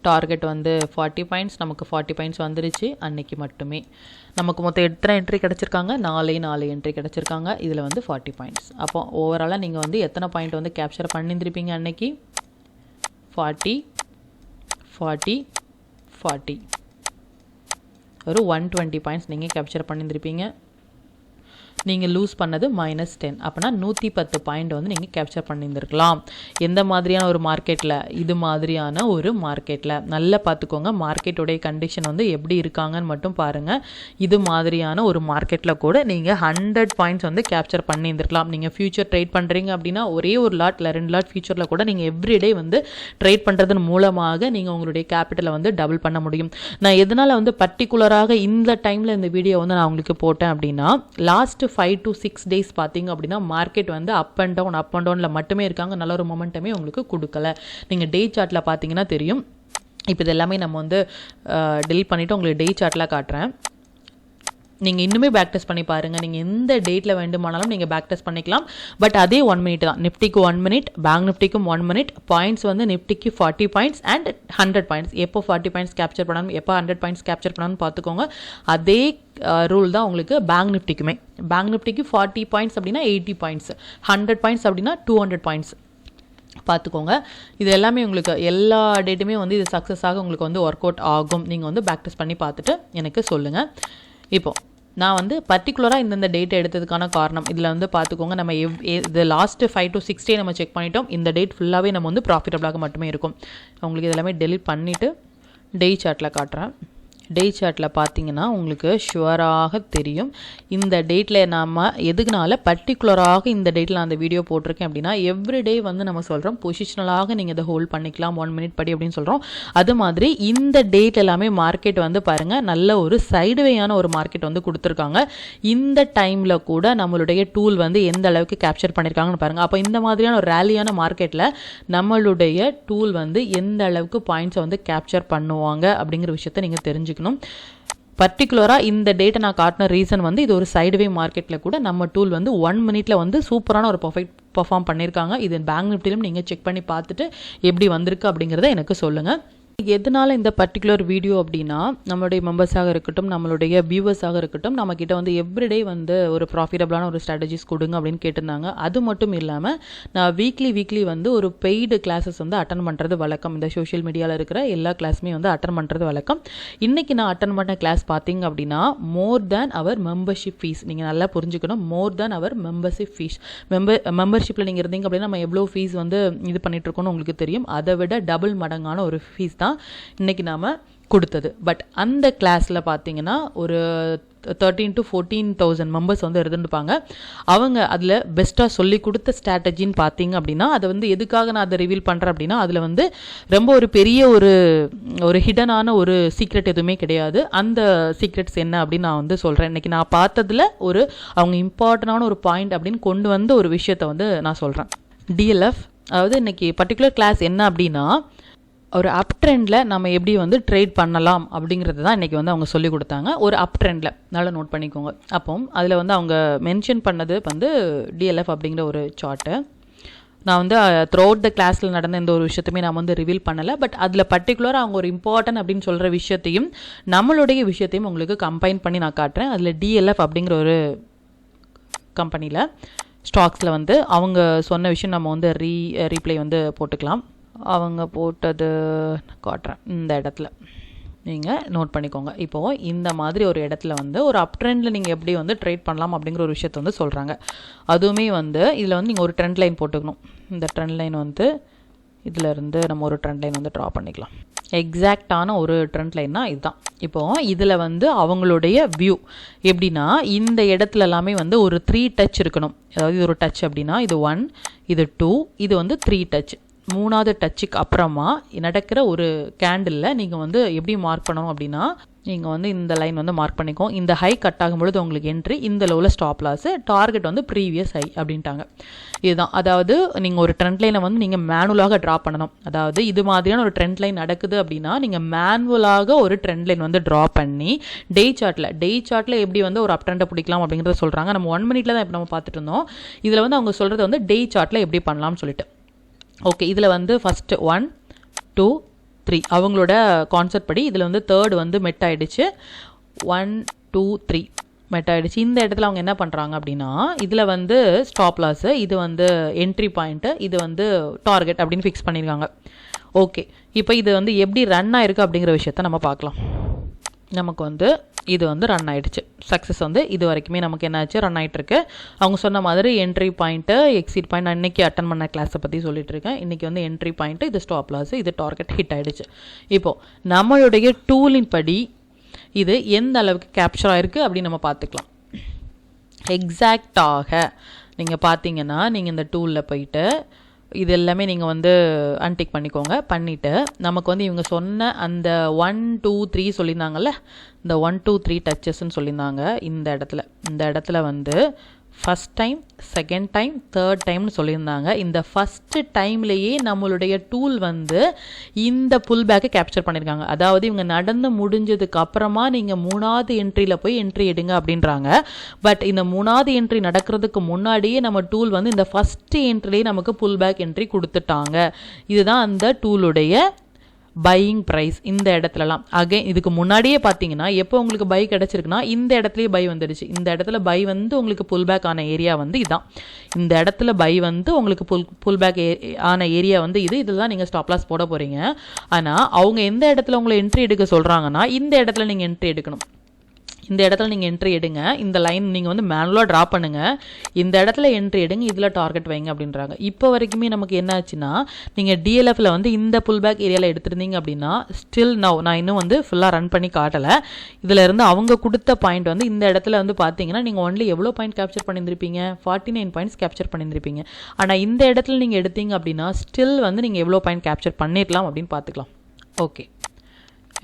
டார்கெட் வந்து 40 பாயிண்ட்ஸ். நமக்கு 40 பாயிண்ட்ஸ் வந்துருச்சு அன்னைக்கு மட்டுமே. நமக்கு மொத்தம் எத்தனை என்ட்ரி கிடச்சிருக்காங்க, 4 என்ட்ரி கிடச்சிருக்காங்க. இதில் வந்து 40 பாயிண்ட்ஸ். அப்போ ஓவராலாக நீங்கள் வந்து எத்தனை பாயிண்ட் வந்து கேப்சர் பண்ணியிருந்திருப்பீங்க அன்னைக்கு, 40 40 40, ஒரு 120 பாயிண்ட்ஸ் நீங்கள் கேப்சர் பண்ணியிருந்திருப்பீங்க. நீங்கள் லூஸ் பண்ணது -10, அப்படின்னா 110 பாயிண்ட் வந்து நீங்கள் கேப்சர் பண்ணியிருந்திருக்கலாம். எந்த மாதிரியான ஒரு மார்க்கெட்டில், இது மாதிரியான ஒரு மார்க்கெட்டில் நல்லா பார்த்துக்கோங்க. மார்க்கெட்டுடைய கண்டிஷன் வந்து எப்படி இருக்காங்கன்னு மட்டும் பாருங்கள். இது மாதிரியான ஒரு மார்க்கெட்டில் கூட நீங்கள் 100 பாயிண்ட்ஸ் வந்து கேப்சர் பண்ணியிருந்திருக்கலாம். நீங்கள் ஃபியூச்சர் ட்ரேட் பண்ணுறீங்க அப்படின்னா ஒரே ஒரு லாட் இல்லை 2 லாட் ஃபியூச்சரில் கூட நீங்கள் எவ்ரிடே வந்து ட்ரேட் பண்ணுறதன் மூலமாக நீங்கள் உங்களுடைய கேபிட்டலை வந்து டபுள் பண்ண முடியும். நான் எதனால் வந்து பர்டிகுலராக இந்த டைமில் இந்த வீடியோ வந்து நான் உங்களுக்கு போட்டேன் அப்படின்னா, லாஸ்ட் 5 to 6 days பார்த்தீங்க அப்படின்னா மார்க்கெட் வந்து அப் அண்ட் டவுனில் மட்டுமே இருக்காங்க. நல்ல ஒரு மொமெண்டமே உங்களுக்கு கொடுக்கல. நீங்கள் டே சார்ட்டில் பார்த்தீங்கன்னா தெரியும். இப்போ இது எல்லாமே நம்ம வந்து டெலிட் பண்ணிவிட்டு உங்களுக்கு டே சார்ட்டில் காட்டுறேன். நீங்கள் இன்னுமே பேக் டெஸ்ட் பண்ணி பாருங்கள். நீங்கள் எந்த டேட்டில் வேண்டுமானாலும் நீங்கள் பேக் டெஸ்ட் பண்ணிக்கலாம். பட் அதே 1 minute தான். நிஃப்டிக்கு 1 minute, பேங்க் நிஃப்டிக்கும் 1 minute. பாயிண்ட்ஸ் வந்து நிஃப்டிக்கு 40 பாயிண்ட்ஸ் அண்ட் 100 பாயிண்ட்ஸ். எப்போ 40 பாயிண்ட்ஸ் கேப்சர் பண்ணணும், எப்போ 100 பாயிண்ட்ஸ் கேப்சர் பண்ணணும்னு பார்த்துக்கோங்க. அதே ரூல் தான் உங்களுக்கு பேங்க் நிஃப்டிக்குமே. பேங்க் நிஃப்டிக்கு 40 பாயிண்ட்ஸ் அப்படின்னா 80 பாயிண்ட்ஸ், 100 பாயிண்ட்ஸ் அப்படின்னா 200 பாயிண்ட்ஸ் பார்த்துக்கோங்க. இது எல்லாமே உங்களுக்கு எல்லா டேட்டுமே வந்து இது சக்ஸஸாக உங்களுக்கு வந்து ஒர்க் அவுட் ஆகும். நீங்கள் வந்து பேக் டெஸ்ட் பண்ணி பார்த்துட்டு எனக்கு சொல்லுங்கள். இப்போது நான் வந்து பர்டிகுலராக இந்தந்த டேட் எடுத்ததுக்கான காரணம் இதில் வந்து பார்த்துக்கோங்க. நம்ம இது லாஸ்ட்டு 5 to 6 day நம்ம செக் பண்ணிட்டோம். இந்த டேட் ஃபுல்லாகவே நம்ம வந்து ப்ராஃபிட்டபிளாக மட்டுமே இருக்கும். உங்களுக்கு இதெல்லாமே டெலிட் பண்ணிவிட்டு டே சார்ட்டில் காட்டுறேன். டே சார்ட்டில் பார்த்தீங்கன்னா உங்களுக்கு ஷுவராக தெரியும். இந்த டேட்டில் நாம் எதுக்குனால பர்டிகுலராக இந்த டேட்டில் நான் அந்த வீடியோ போட்டிருக்கேன் அப்படின்னா, எவ்ரிடே வந்து நம்ம சொல்கிறோம் பொசிஷனலாக நீங்கள் இதை ஹோல்ட் பண்ணிக்கலாம் 1 minute படி அப்படின்னு சொல்கிறோம். அது மாதிரி இந்த டேட் எல்லாமே மார்க்கெட் வந்து பாருங்கள் நல்ல ஒரு சைடுவேயான ஒரு மார்க்கெட் வந்து கொடுத்துருக்காங்க. இந்த டைமில் கூட நம்மளுடைய டூல் வந்து எந்த அளவுக்கு கேப்சர் பண்ணியிருக்காங்கன்னு பாருங்கள். அப்போ இந்த மாதிரியான ஒரு ரேலியான மார்க்கெட்டில் நம்மளுடைய டூல் வந்து எந்த அளவுக்கு பாயிண்ட்ஸை வந்து கேப்சர் பண்ணுவாங்க அப்படிங்கிற விஷயத்தை நீங்கள் தெரிஞ்சுக்கணும். பர்டிகுலராக இந்த டேட்டை நான் காட்டின ரீசன் வந்து இது ஒரு சைடுவே மார்க்கெட்டில் கூட நம்ம டூல் வந்து 1 minute வந்து சூப்பரான ஒரு பர்ஃபார்ம் பண்ணியிருக்காங்க. இது பேங்க் நிஃப்டிலும் நீங்கள் செக் பண்ணி பார்த்துட்டு எப்படி வந்திருக்கு அப்படிங்கிறத எனக்கு சொல்லுங்கள். எதனால இந்த பர்டிகுலர் வீடியோ அப்படின்னா, நம்மளுடைய மெம்பர்ஸாக இருக்கட்டும், நம்மளுடைய வியூவர்ஸாக இருக்கட்டும், நம்மக்கிட்ட வந்து எவ்ரிடே வந்து ஒரு ப்ராஃபிட்டபிளான ஒரு ஸ்ட்ராட்டஜிஸ் கொடுங்க அப்படின்னு கேட்டிருந்தாங்க. அது மட்டும் இல்லாமல் நான் வீக்லி வந்து ஒரு பெய்டு கிளாஸஸ் வந்து அட்டன் பண்ணுறது வழக்கம். இந்த சோஷியல் மீடியாவில் இருக்கிற எல்லா கிளாஸுமே வந்து அட்டன் பண்ணுறது வழக்கம். இன்றைக்கி நான் அட்டன் பண்ண கிளாஸ் பார்த்தீங்க அப்படின்னா மோர் தேன் அவர் மெம்பர்ஷிப் ஃபீஸ். நீங்கள் நல்லா புரிஞ்சுக்கணும், மோர் தேன் அவர் மெம்பர்ஷிப் ஃபீஸ். மெம்பர்ஷிப்பில் நீங்கள் இருந்தீங்க அப்படின்னா நம்ம எவ்வளோ ஃபீஸ் வந்து இது பண்ணிகிட்ருக்கோன்னு உங்களுக்கு தெரியும். அதை விட டபுள் மடங்கான ஒரு ஃபீஸ் தான் இன்றைக்கி நாம் கொடுத்தது. பட் அந்த கிளாஸில் பார்த்தீங்கன்னா ஒரு 13 to 14,000 மெம்பர்ஸ் வந்து இருந்துருப்பாங்க. அவங்க அதில் பெஸ்ட்டாக சொல்லி கொடுத்த ஸ்ட்ராட்டஜின்னு பார்த்தீங்க அப்படின்னா, அதை வந்து எதுக்காக நான் அதை ரிவீல் பண்ணுறேன் அப்படின்னா, அதில் வந்து ரொம்ப ஒரு பெரிய ஒரு ஹிடனான ஒரு சீக்ரெட் எதுவுமே கிடையாது. அந்த சீக்ரெட்ஸ் என்ன அப்படின்னு நான் வந்து சொல்கிறேன். இன்றைக்கி நான் பார்த்ததில் அவங்க இம்பார்ட்டண்டான ஒரு பாயிண்ட் அப்படின்னு கொண்டு வந்த ஒரு விஷயத்தை வந்து நான் சொல்கிறேன். டிஎல்எஃப், அதாவது இன்றைக்கி பர்டிகுலர் கிளாஸ் என்ன அப்படின்னா, ஒரு அப் ட்ரெண்டில் நம்ம எப்படி வந்து ட்ரேட் பண்ணலாம் அப்படிங்கிறது தான் இன்றைக்கி வந்து அவங்க சொல்லிக் கொடுத்தாங்க. ஒரு அப் ட்ரெண்டில் நல்லா நோட் பண்ணிக்கோங்க. அப்போ அதில் வந்து அவங்க மென்ஷன் பண்ணது வந்து டிஎல்எஃப் அப்படிங்கிற ஒரு சார்ட்டு. நான் வந்து த்ரூ அவுட் த கிளாஸில் நடந்த எந்த ஒரு விஷயத்தையுமே நான் வந்து ரிவீல் பண்ணலை. பட் அதில் பர்டிகுலராக அவங்க ஒரு இம்பார்ட்டன்ட் அப்படின்னு சொல்கிற விஷயத்தையும் நம்மளுடைய விஷயத்தையும் உங்களுக்கு கம்பைன் பண்ணி நான் காட்டுறேன். அதில் டிஎல்எஃப் அப்படிங்கிற ஒரு கம்பெனியில் ஸ்டாக்ஸில் வந்து அவங்க சொன்ன விஷயம் நம்ம வந்து ரீப்ளை வந்து போட்டுக்கலாம். அவங்க போட்டது காட்டுறேன். இந்த இடத்துல நீங்கள் நோட் பண்ணிக்கோங்க. இப்போது இந்த மாதிரி ஒரு இடத்துல வந்து ஒரு அப் ட்ரெண்டில் நீங்கள் எப்படி வந்து ட்ரேட் பண்ணலாம் அப்படிங்கிற ஒரு விஷயத்தை வந்து சொல்கிறாங்க. அதுவுமே வந்து இதில் வந்து நீங்கள் ஒரு ட்ரெண்ட் லைன் போட்டுக்கணும். இந்த ட்ரெண்ட் லைன் வந்து இதிலேருந்து நம்ம ஒரு ட்ரெண்ட் லைன் வந்து ட்ரா பண்ணிக்கலாம். எக்ஸாக்டான ஒரு ட்ரெண்ட் லைன்னா இதுதான். இப்போது இதில் வந்து அவங்களுடைய வியூ எப்படின்னா, இந்த இடத்துல எல்லாமே வந்து ஒரு 3 டச் இருக்கணும். அதாவது இது ஒரு டச் அப்படின்னா இது 1, இது 2, இது வந்து 3 டச். 3வது டச்சுக்கு அப்புறமா நடக்கிற ஒரு கேண்டிலில் நீங்கள் வந்து எப்படி மார்க் பண்ணணும் அப்படின்னா, நீங்கள் வந்து இந்த லைன் வந்து மார்க் பண்ணிக்கோங்க. இந்த ஹை கட் ஆகும்பொழுது உங்களுக்கு என்ட்ரி, இந்த லெவலில் ஸ்டாப் லாஸு, டார்கெட் வந்து ப்ரீவியஸ் ஹை அப்படின்ட்டாங்க. இதுதான். அதாவது நீங்கள் ஒரு ட்ரெண்ட் லைனை வந்து நீங்கள் மேனுவலாக ட்ரா பண்ணணும். அதாவது இது மாதிரியான ஒரு ட்ரெண்ட் லைன் நடக்குது அப்படின்னா நீங்கள் மேனுவலாக ஒரு ட்ரெண்ட் லைன் வந்து ட்ரா பண்ணி டே சார்ட்டில் எப்படி வந்து ஒரு அப் ட்ரெண்டை பிடிக்கலாம் அப்படிங்கிறத சொல்கிறாங்க. நம்ம 1 மினிட்ல தான் இப்போ நம்ம பார்த்துட்டு இருந்தோம். இதில் வந்து அவங்க சொல்கிறது வந்து டே சார்ட்டில் எப்படி பண்ணலாம்னு சொல்லிட்டு. ஓகே, இதில் வந்து ஃபஸ்ட்டு 1, 2, 3 அவங்களோட கான்செப்ட் படி இதில் வந்து தேர்ட் வந்து மெட் ஆகிடுச்சு. 1, 2, 3 மெட் ஆகிடுச்சு. இந்த இடத்துல அவங்க என்ன பண்ணுறாங்க அப்படின்னா, இதில் வந்து ஸ்டாப் லாஸு, இது வந்து என்ட்ரி பாயிண்ட்டு, இது வந்து டார்கெட் அப்படின்னு ஃபிக்ஸ் பண்ணியிருக்காங்க. ஓகே, இப்போ இது வந்து எப்படி ரன் ஆயிருக்கு அப்படிங்கிற விஷயத்த நம்ம பார்க்கலாம். நமக்கு வந்து இது வந்து ரன் ஆகிடுச்சு. சக்ஸஸ் வந்து இது வரைக்குமே நமக்கு என்ன ஆச்சு, ரன் ஆகிட்டுருக்கு. அவங்க சொன்ன மாதிரி என்ட்ரி பாயிண்ட்டு, எக்ஸிட் பாயிண்ட், நான் இன்றைக்கி அட்டன் பண்ண கிளாஸை பற்றி சொல்லிட்டு இருக்கேன். இன்றைக்கி வந்து என்ட்ரி பாயிண்ட்டு, இது ஸ்டாப் லாஸ், இது டார்கெட் ஹிட் ஆகிடுச்சு. இப்போது நம்மளுடைய டூலின் படி இது எந்த அளவுக்கு கேப்சர் ஆகிருக்கு அப்படின்னு நம்ம பார்த்துக்கலாம். எக்ஸாக்டாக நீங்கள் பார்த்தீங்கன்னா, நீங்கள் இந்த டூலில் போயிட்டு இது எல்லாமே நீங்கள் வந்து அன்டிக் பண்ணிக்கோங்க. பண்ணிவிட்டு நமக்கு வந்து இவங்க சொன்ன அந்த 1, 2, 3 சொல்லியிருந்தாங்கல்ல, இந்த 1, 2, 3 டச்சஸ்ன்னு சொல்லியிருந்தாங்க. இந்த இடத்துல வந்து first time, second time, third டைம்னு சொல்லியிருந்தாங்க. இந்த ஃபஸ்ட்டு டைம்லேயே நம்மளுடைய டூல் வந்து இந்த புல் பேக்கை கேப்சர் பண்ணியிருக்காங்க. அதாவது இவங்க நடந்து முடிஞ்சதுக்கு அப்புறமா நீங்கள் 3வது என்ட்ரியில் போய் என்ட்ரி எடுங்க அப்படின்றாங்க. பட் இந்த 3வது என்ட்ரி நடக்கிறதுக்கு முன்னாடியே நம்ம டூல் வந்து இந்த ஃபஸ்ட்டு என்ட்ரிலேயே நமக்கு புல் பேக் என்ட்ரி கொடுத்துட்டாங்க. இதுதான் அந்த டூலுடைய பையிங் ப்ரைஸ். இந்த இடத்துலலாம் அகைன் இதுக்கு முன்னாடியே பார்த்தீங்கன்னா எப்போ உங்களுக்கு பை கிடச்சிருக்குன்னா இந்த இடத்துலையே பை வந்துடுச்சு. இந்த இடத்துல பை வந்து உங்களுக்கு புல் பேக் ஆன ஏரியா வந்து இதுதான். இந்த இடத்துல பை வந்து உங்களுக்கு புல் பேக் ஆன ஏரியா வந்து இதில் தான் நீங்கள் ஸ்டாப் லாஸ் போட போகிறீங்க. ஆனால் அவங்க எந்த இடத்துல உங்களை என்ட்ரி எடுக்க சொல்கிறாங்கன்னா, இந்த இடத்துல நீங்கள் என்ட்ரி எடுக்கணும். இந்த இடத்துல நீங்கள் என்ட்ரி எடுங்க, இந்த லைன் நீங்கள் வந்து மேனுவலாக ட்ரா பண்ணுங்கள், இந்த இடத்துல என்ட்ரி எடுங்க, இதில் டார்கெட் வைங்க அப்படின்றாங்க. இப்போ வரைக்குமே நமக்கு என்ன ஆச்சுன்னா, நீங்கள் டிஎல்எஃப்ல வந்து இந்த புல் பேக் ஏரியாவில் எடுத்துருந்தீங்க அப்படின்னா, ஸ்டில் நவ் நான் இன்னும் வந்து ஃபுல்லாக ரன் பண்ணி காட்டலை. இதில் இருந்து அவங்க கொடுத்த பாயிண்ட் வந்து இந்த இடத்துல வந்து பார்த்தீங்கன்னா, நீங்கள் ஒன்லி எவ்வளோ பாயிண்ட் கேப்சர் பண்ணியிருந்திருப்பீங்க, 49 பாயிண்ட்ஸ் கேப்சர் பண்ணியிருந்திருப்பீங்க. ஆனால் இந்த இடத்துல நீங்கள் எடுத்தீங்க அப்படின்னா ஸ்டில் வந்து நீங்கள் எவ்வளோ பாயிண்ட் கேப்சர் பண்ணிடலாம் அப்படின்னு பார்த்துக்கலாம். ஓகே,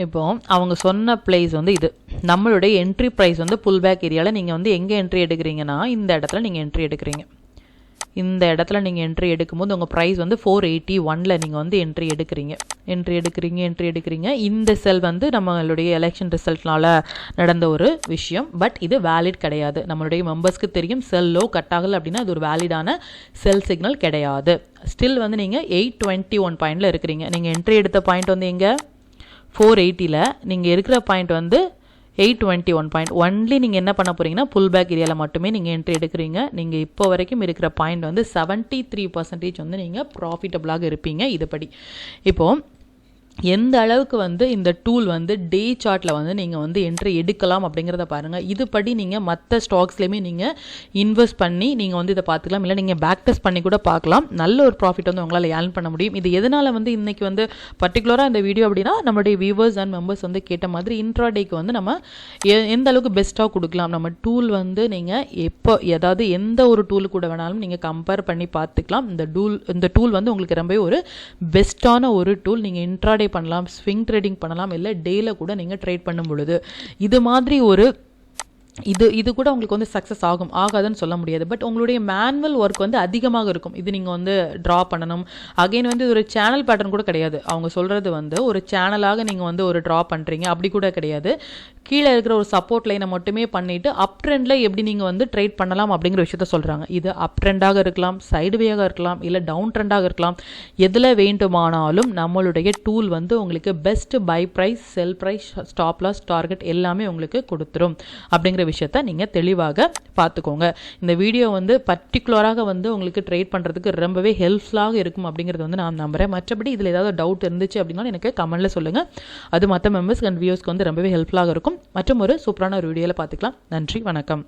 இப்போ அவங்க சொன்ன பிளேஸ் வந்து இது. நம்மளுடைய என்ட்ரி ப்ரைஸ் வந்து புல் பேக் ஏரியாவில் நீங்கள் வந்து எங்கே என்ட்ரி எடுக்கிறீங்கன்னா, இந்த இடத்துல நீங்கள் என்ட்ரி எடுக்கிறீங்க. இந்த இடத்துல நீங்கள் என்ட்ரி எடுக்கும்போது உங்கள் ப்ரைஸ் வந்து 481ல் நீங்கள் வந்து என்ட்ரி எடுக்கிறீங்க. இந்த செல் வந்து நம்மளுடைய எலெக்ஷன் ரிசல்ட்னால நடந்த ஒரு விஷயம். பட் இது வேலிட் கிடையாது. நம்மளுடைய மெம்பர்ஸ்க்கு தெரியும், செல்லோ கட் ஆகலை அப்படின்னா அது ஒரு வேலிடான செல் சிக்னல் கிடையாது. ஸ்டில் வந்து நீங்கள் 821 பாயிண்டில் இருக்கிறீங்க. நீங்கள் என்ட்ரி எடுத்த பாயிண்ட் வந்து எங்கே 480ல், நீங்கள் இருக்கிற பாயிண்ட் வந்து 821 பாயிண்ட். ஒன்லி நீங்கள் என்ன பண்ண போகிறீங்கன்னா புல் பேக் ஏரியாவில் மட்டுமே நீங்கள் என்ட்ரி எடுக்கிறீங்க. நீங்கள் இப்போ வரைக்கும் இருக்கிற பாயிண்ட் வந்து 73% வந்து நீங்கள் ப்ராஃபிட்டபிளாக இருப்பீங்க இதுபடி. இப்போது எந்த அளவுக்கு வந்து இந்த டூல் வந்து டே சார்ட்டில் வந்து நீங்கள் வந்து என்ட்ரி எடுக்கலாம் அப்படிங்கிறத பாருங்கள். இதுபடி நீங்கள் மற்ற ஸ்டாக்ஸ்லேயுமே நீங்கள் இன்வெஸ்ட் பண்ணி நீங்கள் வந்து இதை பார்த்துக்கலாம். இல்லை நீங்கள் பேக் டெஸ்ட் பண்ணி கூட பார்க்கலாம். நல்ல ஒரு ப்ராஃபிட் வந்து உங்களால் ஏர்ன் பண்ண முடியும். இது எதனால் வந்து இன்றைக்கி வந்து பர்டிகுலராக இந்த வீடியோ அப்படின்னா நம்மளுடைய வியூவர்ஸ் அண்ட் மெம்பர்ஸ் வந்து கேட்ட மாதிரி இன்ட்ராடேக்கு வந்து நம்ம எந்த அளவுக்கு பெஸ்ட்டாக கொடுக்கலாம். நம்ம டூல் வந்து நீங்கள் எப்போ ஏதாவது எந்த ஒரு டூல் கூட வேணாலும் நீங்கள் கம்பேர் பண்ணி பார்த்துக்கலாம். இந்த டூல் வந்து உங்களுக்கு ரொம்பவே ஒரு பெஸ்ட்டான ஒரு டூல். நீங்கள் இன்ட்ராடே பண்ணலாம், ஸ்விங் ட்ரேடிங் பண்ணலாம், இல்லை டேல கூட நீங்கள் ட்ரேட் பண்ணும் பொழுது இது மாதிரி ஒரு இது கூட உங்களுக்கு வந்து சக்ஸஸ் ஆகாதுன்னு சொல்ல முடியாது. பட் உங்களுடைய மேனுவல் ஒர்க் வந்து அதிகமாக இருக்கும். இது நீங்கள் வந்து ட்ரா பண்ணணும். அகைன் வந்து இது ஒரு சேனல் பேட்டர்ன் கூட கிடையாது. அவங்க சொல்கிறது வந்து ஒரு சேனலாக நீங்கள் வந்து ஒரு ட்ரா பண்ணுறீங்க அப்படி கூட கிடையாது. கீழே இருக்கிற ஒரு சப்போர்ட் லைனை மட்டுமே பண்ணிவிட்டு அப் ட்ரெண்டில் எப்படி நீங்கள் வந்து ட்ரேட் பண்ணலாம் அப்படிங்கிற விஷயத்த சொல்கிறாங்க. இது அப் ட்ரெண்டாக இருக்கலாம், சைடுவேயாக இருக்கலாம், இல்லை டவுன் ட்ரெண்டாக இருக்கலாம். எதில் வேண்டுமானாலும் நம்மளுடைய டூல் வந்து உங்களுக்கு best buy price, sell price, stop loss, target எல்லாமே உங்களுக்கு கொடுத்துரும் அப்படிங்கிற விஷயத்தை நீங்கள் தெளிவாக பார்த்துக்கோங்க. இந்த வீடியோ வந்து பர்டிகுலராக வந்து உங்களுக்கு ட்ரேட் பண்ணுறதுக்கு ரொம்பவே ஹெல்ப்ஃபுல்லாக இருக்கும் அப்படிங்கிறது வந்து நான் நம்புகிறேன். மற்றபடி இதில் ஏதாவது டவுட் இருந்துச்சு அப்படின்னா எனக்கு கமெண்ட்டில் சொல்லுங்கள். அது மற்ற மெம்பர்ஸ் அண்ட் வியூஸ்க்கு வந்து ரொம்பவே ஹெல்ப்ஃபுல்லாக இருக்கும். மற்றும் ஒரு சூப்பரான ஒரு வீடியோவில் பார்த்துக்கலாம். நன்றி, வணக்கம்.